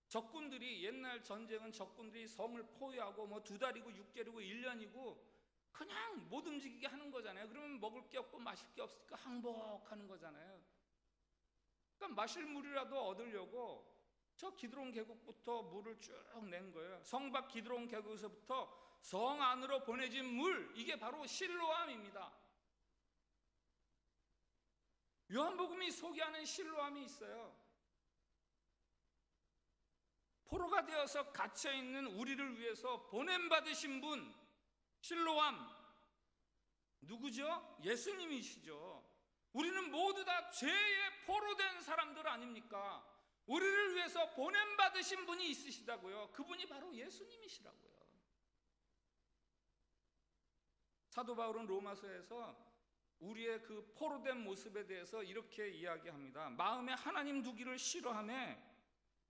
S4: 적군들이, 옛날 전쟁은 적군들이 성을 포위하고 뭐 2달이고 6개월이고 1년이고 그냥 못 움직이게 하는 거잖아요. 그러면 먹을 게 없고 마실 게 없으니까 항복하는 거잖아요. 그러니까 마실 물이라도 얻으려고 저 기드론 계곡부터 물을 쭉 낸 거예요. 성 밖 기드론 계곡에서부터 성 안으로 보내진 물, 이게 바로 실로암입니다. 요한복음이 소개하는 실로암이 있어요. 포로가 되어서 갇혀있는 우리를 위해서 보냄받으신 분, 실로암, 누구죠? 예수님이시죠. 우리는 모두 다 죄에 포로된 사람들 아닙니까? 우리를 위해서 보냄받으신 분이 있으시다고요. 그분이 바로 예수님이시라고요. 사도 바울은 로마서에서 우리의 그 포로된 모습에 대해서 이렇게 이야기합니다. 마음에 하나님 두기를 싫어하며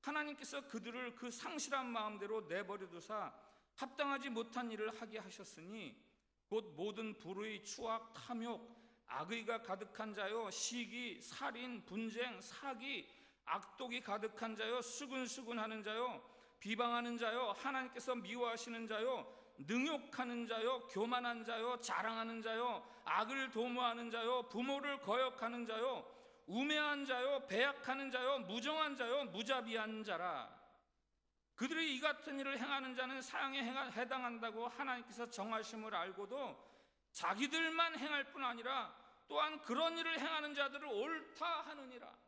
S4: 하나님께서 그들을 그 상실한 마음대로 내버려 두사 합당하지 못한 일을 하게 하셨으니 곧 모든 불의, 추악, 탐욕, 악의가 가득한 자요, 시기, 살인, 분쟁, 사기, 악독이 가득한 자요, 수근수근하는 자요, 비방하는 자요, 하나님께서 미워하시는 자요, 능욕하는 자요, 교만한 자요, 자랑하는 자요, 악을 도모하는 자요, 부모를 거역하는 자요, 우매한 자요, 배약하는 자요, 무정한 자요, 무자비한 자라. 그들이 이 같은 일을 행하는 자는 사형에 해당한다고 하나님께서 정하심을 알고도 자기들만 행할 뿐 아니라 또한 그런 일을 행하는 자들을 옳다 하느니라.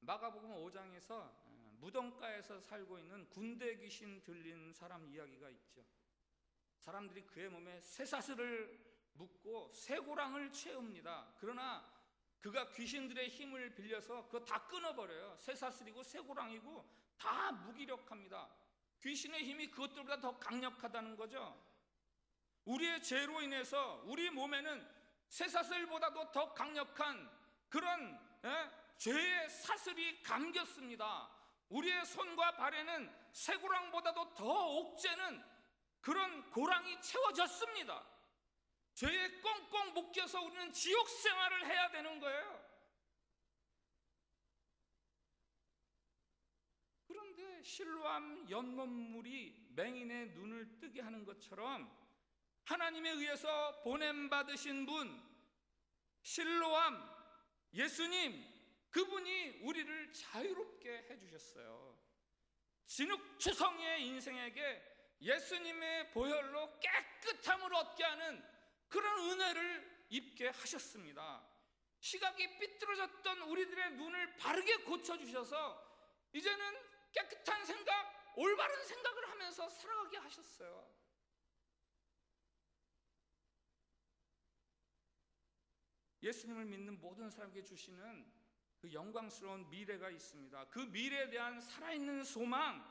S4: 마가복음 5장에서 무덤가에서 살고 있는 군대 귀신 들린 사람 이야기가 있죠. 사람들이 그의 몸에 쇠사슬을 묶고 쇠고랑을 채웁니다. 그러나 그가 귀신들의 힘을 빌려서 그거 다 끊어버려요. 쇠사슬이고 쇠고랑이고 다 무기력합니다. 귀신의 힘이 그것들보다 더 강력하다는 거죠.
S5: 우리의 죄로 인해서 우리 몸에는 쇠사슬보다도 더 강력한 그런 죄의 사슬이 감겼습니다. 우리의 손과 발에는 쇠고랑보다도 더 옥죄는 그런 고랑이 채워졌습니다. 죄에 꽁꽁 묶여서 우리는 지옥 생활을 해야 되는 거예요. 그런데 실로암 연못물이 맹인의 눈을 뜨게 하는 것처럼 하나님에 의해서 보냄받으신 분 실로암 예수님, 그분이 우리를 자유롭게 해주셨어요. 진흙투성이의 인생에게 예수님의 보혈로 깨끗함을 얻게 하는 그런 은혜를 입게 하셨습니다. 시각이 삐뚤어졌던 우리들의 눈을 바르게 고쳐주셔서 이제는 깨끗한 생각, 올바른 생각을 하면서 살아가게 하셨어요. 예수님을 믿는 모든 사람에게 주시는 그 영광스러운 미래가 있습니다. 그 미래에 대한 살아있는 소망,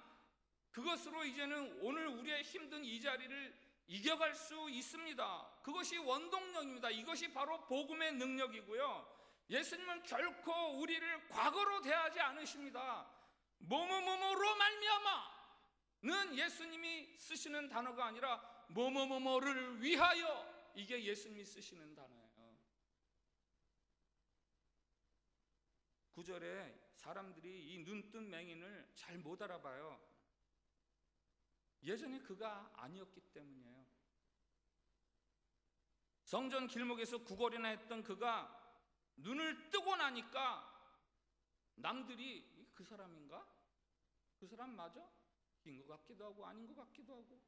S5: 그것으로 이제는 오늘 우리의 힘든 이 자리를 이겨갈 수 있습니다. 그것이 원동력입니다. 이것이 바로 복음의 능력이고요. 예수님은 결코 우리를 과거로 대하지 않으십니다. 뭐뭐뭐뭐로 말미암아는 예수님이 쓰시는 단어가 아니라 뭐뭐뭐뭐를 위하여, 이게 예수님이 쓰시는 단어예요. 9절에 사람들이 이 눈뜬 맹인을 잘 못 알아봐요. 예전에 그가 아니었기 때문이에요. 성전 길목에서 구걸이나 했던 그가 눈을 뜨고 나니까 남들이 그 사람인가? 그 사람 맞아? 인 것 같기도 하고 아닌 것 같기도 하고.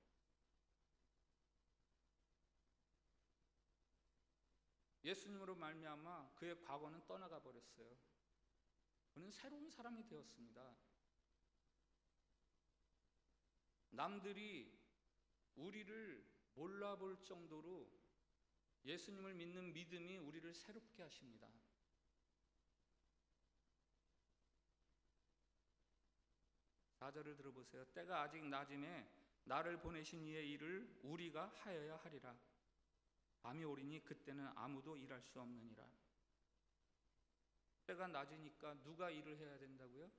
S5: 예수님으로 말미암아 그의 과거는 떠나가 버렸어요. 그는 새로운 사람이 되었습니다. 남들이 우리를 몰라볼 정도로 예수님을 믿는 믿음이 우리를 새롭게 하십니다. 사절을 들어보세요. 때가 아직 낮음에 나를 보내신 이의 일을 우리가 하여야 하리라. 밤이 오리니 그때는 아무도 일할 수 없느니라. 때가 낮으니까 누가 일을 해야 된다고요?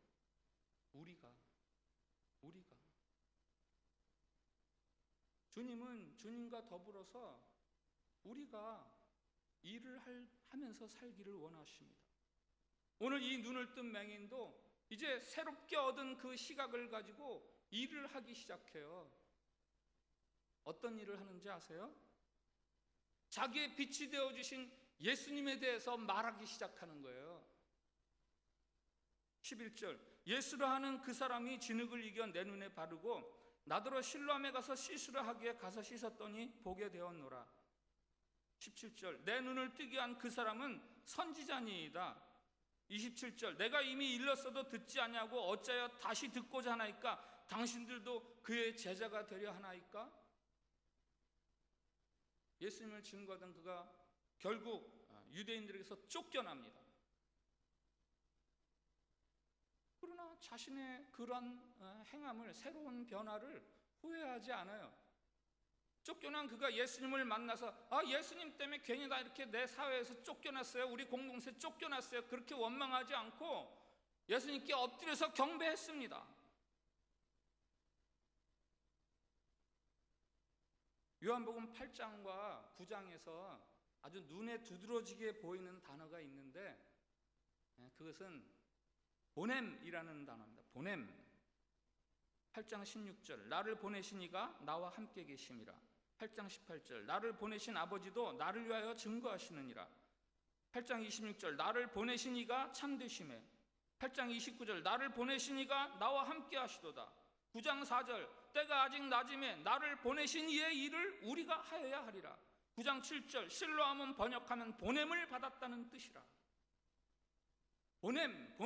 S5: 우리가. 주님은 주님과 더불어서 우리가 일을 하면서 살기를 원하십니다. 오늘 이 눈을 뜬 맹인도 이제 새롭게 얻은 그 시각을 가지고 일을 하기 시작해요. 어떤 일을 하는지 아세요? 자기의 빛이 되어주신 예수님에 대해서 말하기 시작하는 거예요. 11절, 예수라 하는 그 사람이 진흙을 이겨 내 눈에 바르고 나더러 실로암에 가서 씻으라 하기에 가서 씻었더니 보게 되었노라. 17절, 내 눈을 뜨게 한 그 사람은 선지자니이다. 27절, 내가 이미 일렀어도 듣지 아니하고 어찌하여 다시 듣고자 하나이까? 당신들도 그의 제자가 되려 하나이까? 예수님을 증거하던 그가 결국 유대인들에게서 쫓겨납니다. 그러나 자신의 그런 행함을, 새로운 변화를 후회하지 않아요. 쫓겨난 그가 예수님을 만나서 예수님 때문에 괜히 나 이렇게 내 사회에서 쫓겨났어요, 우리 공동체 쫓겨났어요, 그렇게 원망하지 않고 예수님께 엎드려서 경배했습니다. 요한복음 8장과 9장에서 아주 눈에 두드러지게 보이는 단어가 있는데 그것은 보냄이라는 단어입니다. 보냄. 8장 16절, 나를 보내신 이가 나와 함께 계심이라. 8장 18절, 나를 보내신 아버지도 나를 위하여 증거하시느니라. 8장 26절, 나를 보내신 이가 참되심에. 8장 29절, 나를 보내신 이가 나와 함께 하시도다. 9장 4절, 때가 아직 낮음에 나를 보내신 이의 일을 우리가 하여야 하리라. 9장 7절, 실로암은 번역하면 보냄을 받았다는 뜻이라. 보냄.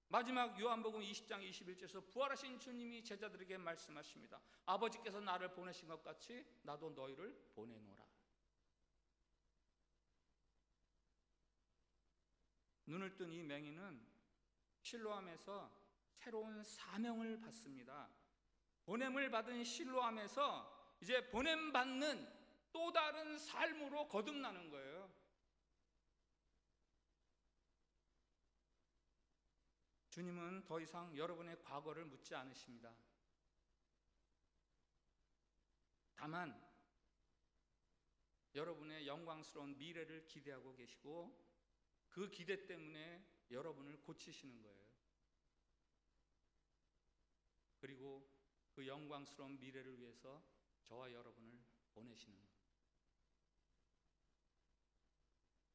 S5: 마지막 요한복음 20장 21절에서 부활하신 주님이 제자들에게 말씀하십니다. 아버지께서 나를 보내신 것 같이 나도 너희를 보내노라. 눈을 뜬 이 맹인은 실로암에서 새로운 사명을 받습니다. 보냄을 받은 실로암에서 이제 보냄받는 또 다른 삶으로 거듭나는 거예요. 주님은 더 이상 여러분의 과거를 묻지 않으십니다. 다만 여러분의 영광스러운 미래를 기대하고 계시고 그 기대 때문에 여러분을 고치시는 거예요. 그리고 그 영광스러운 미래를 위해서 저와 여러분을 보내시는 거예요.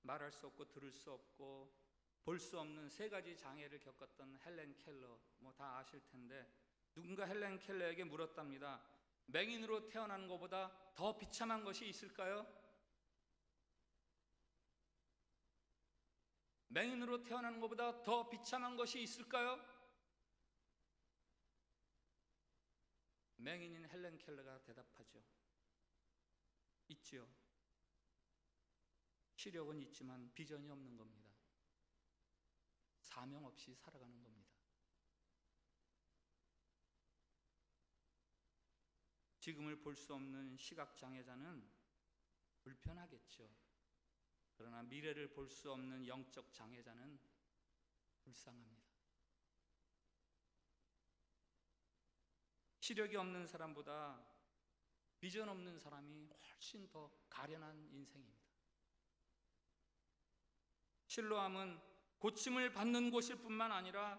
S5: 말할 수 없고 들을 수 없고 볼 수 없는 세 가지 장애를 겪었던 헬렌 켈러, 뭐 다 아실 텐데, 누군가 헬렌 켈러에게 물었답니다. 맹인으로 태어난 것보다 더 비참한 것이 있을까요? 맹인으로 태어나는 것보다 더 비참한 것이 있을까요? 맹인인 헬렌 켈러가 대답하죠. 있지요. 시력은 있지만 비전이 없는 겁니다. 사명 없이 살아가는 겁니다. 지금을 볼 수 없는 시각장애자는 불편하겠죠. 그러나 미래를 볼 수 없는 영적 장애자는 불쌍합니다. 시력이 없는 사람보다 비전 없는 사람이 훨씬 더 가련한 인생입니다. 실로암은 고침을 받는 곳일 뿐만 아니라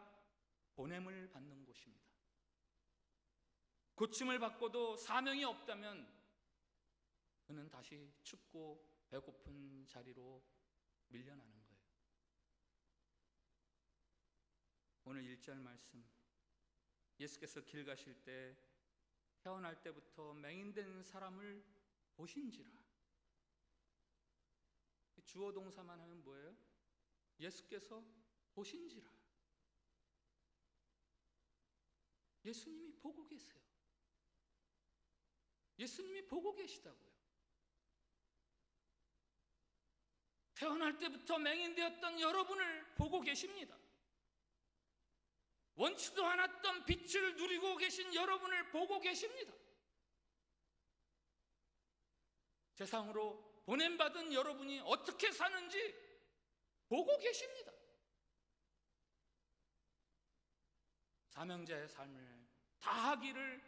S5: 보냄을 받는 곳입니다. 고침을 받고도 사명이 없다면 그는 다시 춥고 배고픈 자리로 밀려나는 거예요. 오늘 1절 말씀, 예수께서 길 가실 때 태어날 때부터 맹인된 사람을 보신지라. 주어 동사만 하면 뭐예요? 예수께서 보신지라. 예수님이 보고 계세요. 예수님이 보고 계시다고요. 태어날 때부터 맹인되었던 여러분을 보고 계십니다. 원치도 않았던 빛을 누리고 계신 여러분을 보고 계십니다. 세상으로 보냄받은 여러분이 어떻게 사는지 보고 계십니다. 사명자의 삶을 다하기를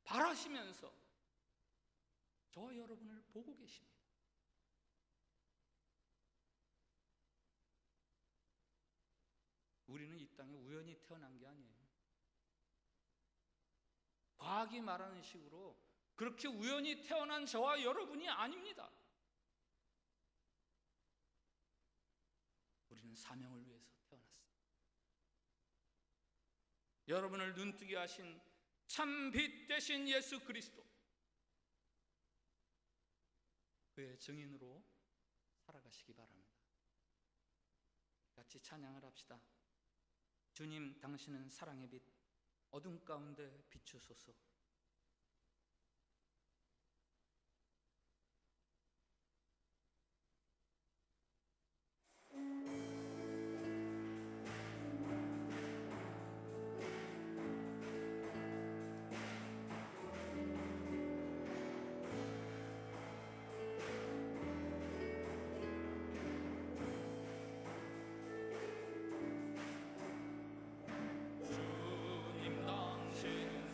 S5: 바라시면서 저와 여러분을 보고 계십니다. 우리는 이 땅에 우연히 태어난 게 아니에요. 과학이 말하는 식으로 그렇게 우연히 태어난 저와 여러분이 아닙니다. 우리는 사명을 위해서 태어났습니다. 여러분을 눈뜨게 하신 참 빛 되신 예수 그리스도, 그의 증인으로 살아가시기 바랍니다. 같이 찬양을 합시다. 주님, 당신은 사랑의 빛, 어둠 가운데 비추소서. 주님, 당신은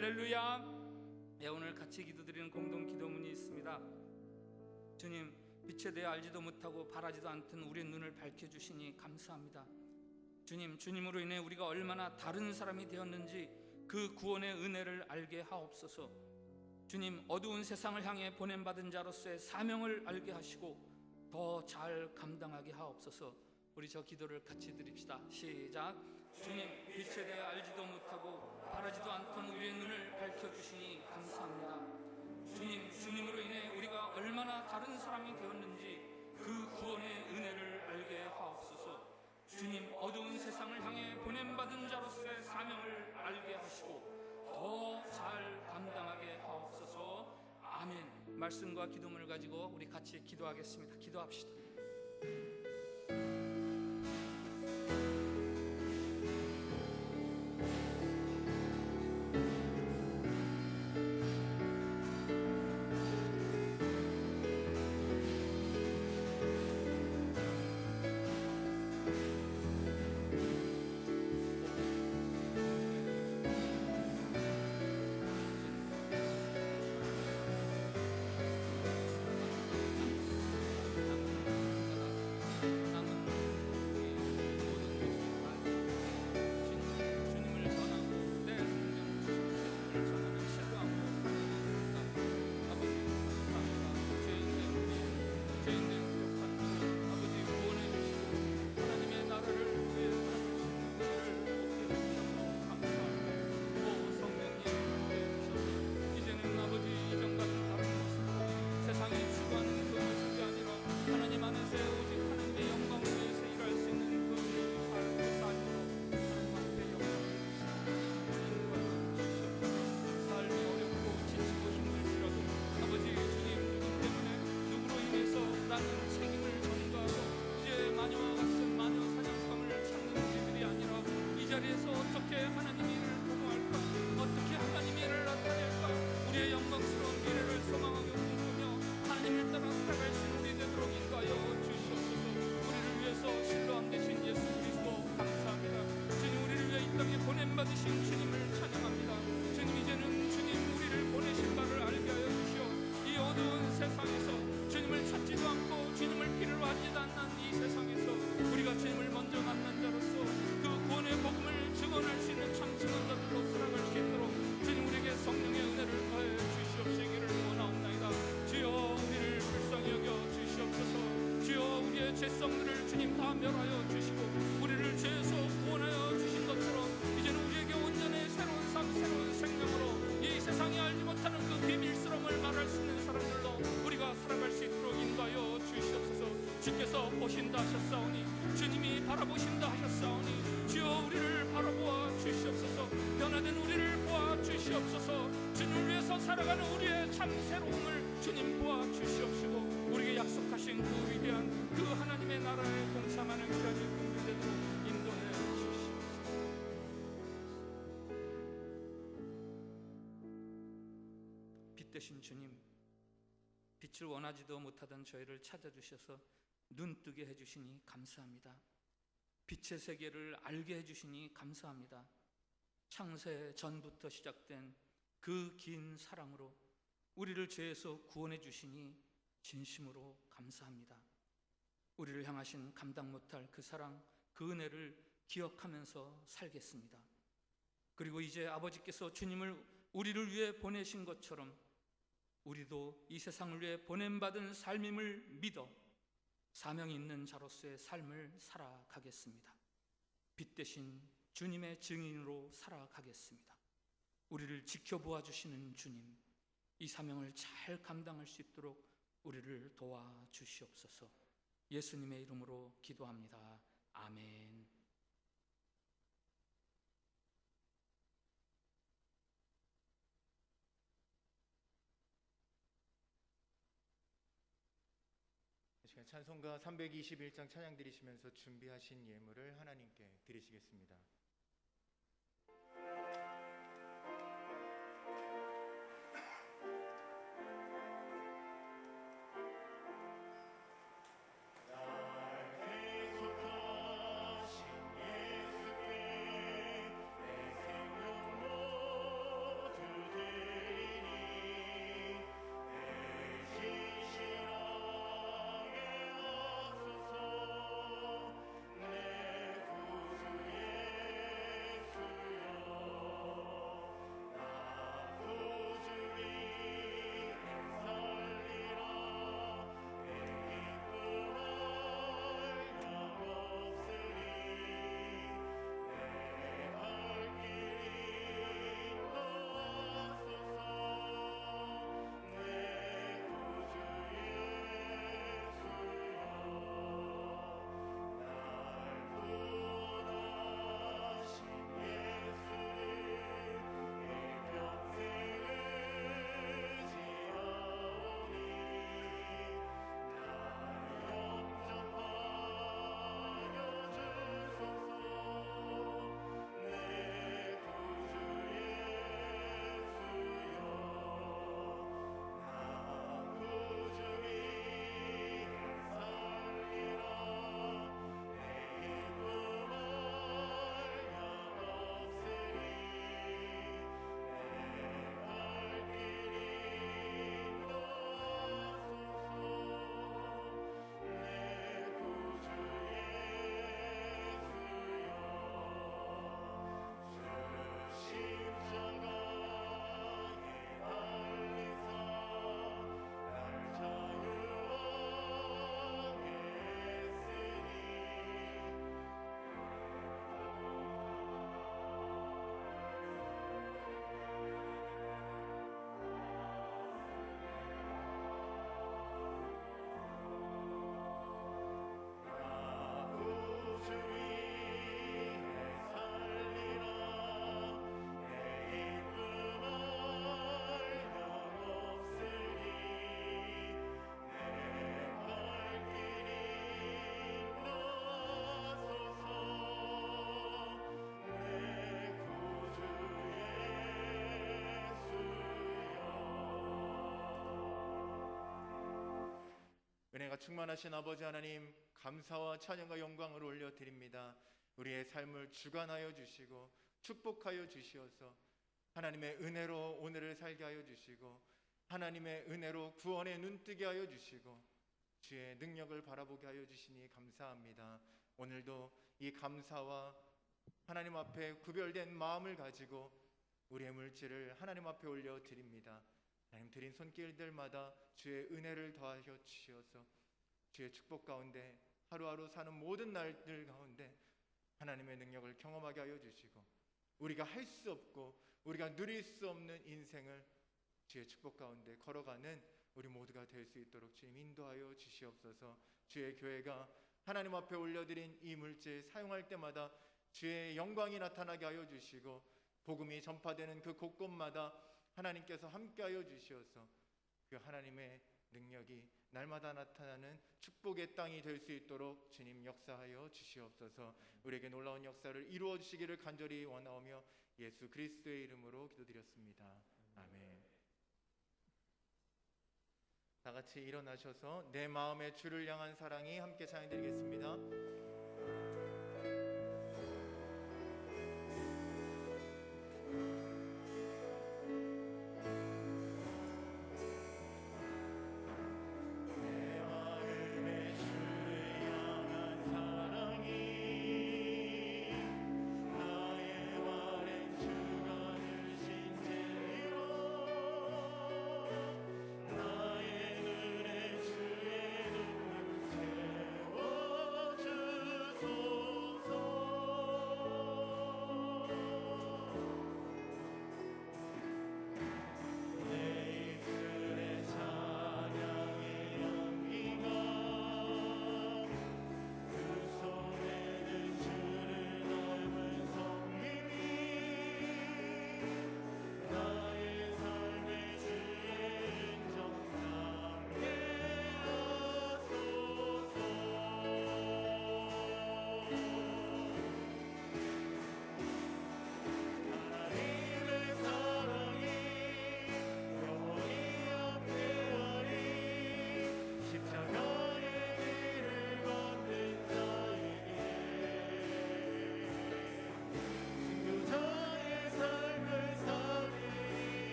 S5: 할렐루야. 예, 오늘 같이 기도드리는 공동 기도문이 있습니다. 주님, 빛에 대해 알지도 못하고 바라지도 않던 우리의 눈을 밝혀주시니 감사합니다. 주님, 주님으로 인해 우리가 얼마나 다른 사람이 되었는지 그 구원의 은혜를 알게 하옵소서. 주님, 어두운 세상을 향해 보냄받은 자로서의 사명을 알게 하시고 더 잘 감당하게 하옵소서. 우리 저 기도를 같이 드립시다. 시작. 주님, 빛에 대해 알지도 못하고 바라지도 않던 우리의 눈을 밝혀주시니 감사합니다. 주님, 주님으로 인해 우리가 얼마나 다른 사람이 되었는지 그 구원의 은혜를 알게 하옵소서. 주님, 어두운 세상을 향해 보냄받은 자로서의 사명을 알게 하시고 더 잘 감당하게 하옵소서. 아멘. 말씀과 기도문을 가지고 우리 같이 기도하겠습니다. 기도합시다. 받으신 주님을 찬양합니다. 주님, 이제는 주님 우리를 보내신 바를 알게 하여 주시오. 이 어두운 세상에서 주님을 찾지도 않고 주님을 필요로 하지도 않는 이 세상에서 우리가 주님을 먼저 만난 자로서 그 구원의 복음을 증언할 수 있는 참 증언자들로 살아갈 수 있도록 주님 우리에게 성령의 은혜를 더해 주시옵시기를 원하옵나이다. 주여, 우리를 불쌍히 여겨 주시옵소서. 주여, 우리의 죄성들을 주님 다 멸하여 주시고 우리를 죄에서 구원하여 주신 것처럼 이제는 우리에게 온전히 새로운 삶, 새로운 생명으로 이 세상이 알지 못하는 그 비밀스러움을 말할 수 있는 사람들로 우리가 살아갈 수 있도록 인도하여 주시옵소서. 주께서 보신다 하셨사오니, 주님이 바라보신다 하셨사오니, 주여 우리를 바라보아 주시옵소서. 변화된 우리를 보아 주시옵소서. 주님을 위해서 살아가는 우리의 참 새로움을 주님 보아 주시옵시고 우리에게 약속하신 그 위대한 그 하나님의 나라에 동참하는 귀한 일꾼들 되도록 인도해 주시옵소서. 빛 되신 주님, 빛을 원하지도 못하던 저희를 찾아주셔서 눈뜨게 해주시니 감사합니다. 빛의 세계를 알게 해주시니 감사합니다. 창세 전부터 시작된 그 긴 사랑으로 우리를 죄에서 구원해 주시니 진심으로 감사합니다. 우리를 향하신 감당 못할 그 사랑, 그 은혜를 기억하면서 살겠습니다. 그리고 이제 아버지께서 주님을 우리를 위해 보내신 것처럼 우리도 이 세상을 위해 보냄받은 삶임을 믿어 사명 있는 자로서의 삶을 살아가겠습니다. 빛 되신 주님의 증인으로 살아가겠습니다. 우리를 지켜보아 주시는 주님, 이 사명을 잘 감당할 수 있도록 우리를 도와주시옵소서. 예수님의 이름으로 기도합니다. 아멘.
S1: 이 시간 찬송가 321장 찬양 드리시면서 준비하신 예물을 하나님께 드리시겠습니다.
S2: 내 생명 모두
S1: 충만하신 아버지 하나님, 감사와 찬양과 영광을 올려드립니다. 우리의 삶을 주관하여 주시고 축복하여 주시어서 하나님의 은혜로 오늘을 살게 하여 주시고 하나님의 은혜로 구원의 눈뜨게 하여 주시고 주의 능력을 바라보게 하여 주시니 감사합니다. 오늘도 이 감사와 하나님 앞에 구별된 마음을 가지고 우리의 물질을 하나님 앞에 올려드립니다. 하나님 드린 손길들마다 주의 은혜를 더하여 주시어서 주의 축복 가운데 하루하루 사는 모든 날들 가운데 하나님의 능력을 경험하게 하여 주시고 우리가 할 수 없고 우리가 누릴 수 없는 인생을 주의 축복 가운데 걸어가는 우리 모두가 될 수 있도록 주님 인도하여 주시옵소서. 주의 교회가 하나님 앞에 올려드린 이 물질 사용할 때마다 주의 영광이 나타나게 하여 주시고 복음이 전파되는 그 곳곳마다 하나님께서 함께하여 주시어서 그 하나님의 능력이 날마다 나타나는 축복의 땅이 될 수 있도록 주님 역사하여 주시옵소서. 우리에게 놀라운 역사를 이루어 주시기를 간절히 원하오며 예수 그리스도의 이름으로 기도드렸습니다. 아멘. 다 같이 일어나셔서 내 마음의 주를 향한 사랑이 함께 찬양드리겠습니다.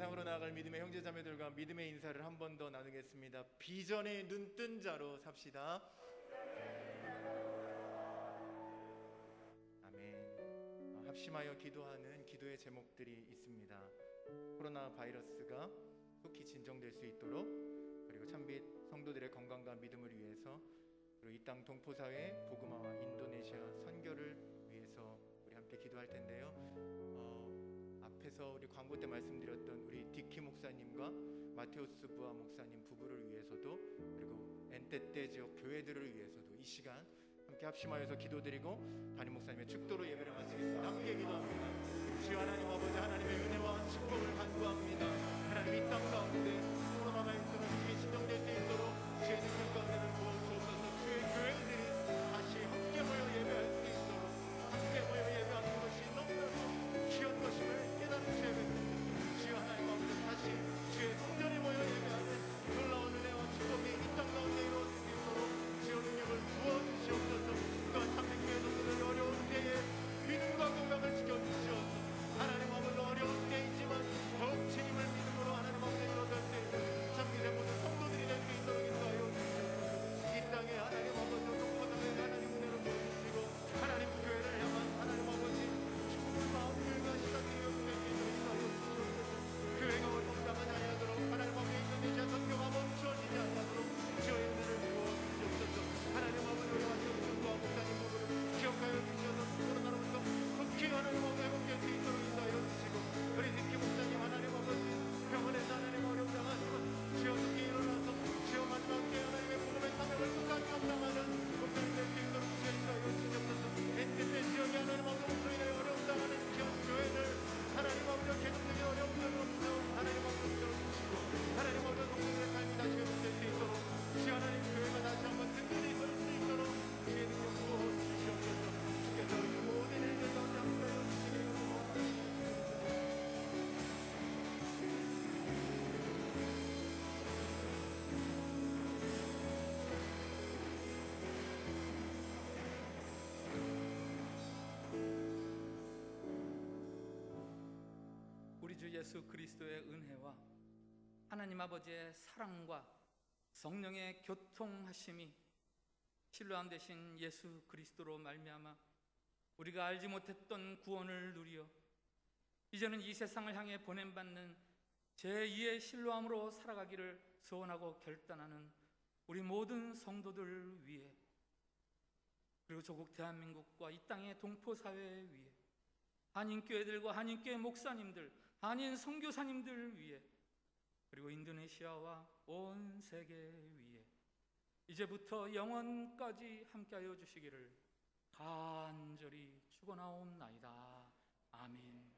S1: 세상으로 나아갈 믿음의 형제자매들과 믿음의 인사를 한 번 더 나누겠습니다. 비전에 눈뜬 자로 삽시다. 아멘. 합심하여 기도하는 기도의 제목들이 있습니다. 코로나 바이러스가 속히 진정될 수 있도록, 그리고 참빛 성도들의 건강과 믿음을 위해서, 그리고 이 땅 동포사회 복음화와 인도네시아 선교를 위해서 우리 함께 기도할 텐데요. 앞에서 우리 광고 때 말씀드렸던 우리 디키 목사님과 마테우스 부하 목사님 부부를 위해서도, 그리고 엔테떼 지역 교회들을 위해서도 이 시간 함께 합심하여서 기도드리고 담임 목사님의 축도로 예배를 마치겠습니다. 함께 기도합니다. 주여 하나님 아버지, 하나님의 은혜와 축복을 간구합니다. 하나님 이 땅 가운데 코로나 바이러스로 주의 진정될 수 있도록 주의 능력 가운데를 부어주옵소서. 주의 교회들이 다시 함께 모여 예배할 수 있도록, 함께 모여 예배하는 것이 너무나도 귀한 것임을 깨달은 주의 백성들, 주여 하나님 아버지, 다시 주의 성전에 모여 예배하는 놀라운 은혜와 축복이 이 땅 가운데 이루어질 수 있도록 주의 능력을 부어주시옵소서. 또한 참생교회 성도들 어려운 때에 믿음과 건강을 지켜주시옵소서. 하나님 아버지, 어려운 때이지만 더욱 주님을 믿음으로 하나님 아버지 일어설 수 있는 참기대 모든 성도들이 될 수 있도록 인도하여 주시옵소서. 이 땅에 하나님 아버지 독보다에 하나님 은혜를 보여주시고 하나님 교회를 향한 하나님 아버지 죽음을 마음들과 시작이 여기게 인도하여 주시옵소서. 교회가 얼마나 아니하도록 하나님 아버지 인도네시아 선교가 멈춰지지 않도록 주의 은혜를 부어주시옵소서. 하나님 아버지 우리와 성도와 목사님 부부를 기억하여 주셔서 코로나로부터 극히 하나님 아버지 회복될 수 있도록 인도하여 주시고, 우리 니키 목사님 하나님 아버지 병원에서 하나님 어려움 당하지만 주여 늦게 일어나서 주여 마지막 때 하나님의 복음의 사명을 끝까지 감당하는 목사님 될 수 있도록 주여 인도하여 주시옵소서. 엔티페 지역에 하나님 아버지 목소리에 어려움 당하는 귀한 교회를 하나님 아버지 계속적인 어려움들로부터 하나님 아버지 들어주시고 하나님 아버지 성도들의 삶이 다시 회복될 수 있도록 주여 하나님 교회가 다시 한번 든든히 설 수 있도록 주의 능력 부어주시옵소서. 주께서 이 모든 일들 가운데 함께하여 주시기를 원합니다.
S4: 우리 주 예수 그리스도의 은혜와 하나님 아버지의 사랑과 성령의 교통하심이 신뢰함 되신 예수 그리스도로 말미암아 우리가 알지 못했던 구원을 누리어 이제는 이 세상을 향해 보냄받는 제2의 신뢰함으로 살아가기를 소원하고 결단하는 우리 모든 성도들 위해, 그리고 조국 대한민국과 이 땅의 동포사회 위해, 한인교회들과 한인교회 목사님들, 한인 선교사님들 위해, 그리고 인도네시아와 온 세계 위에 이제부터 영원까지 함께하여 주시기를 간절히 축원하옵나이다. 아멘.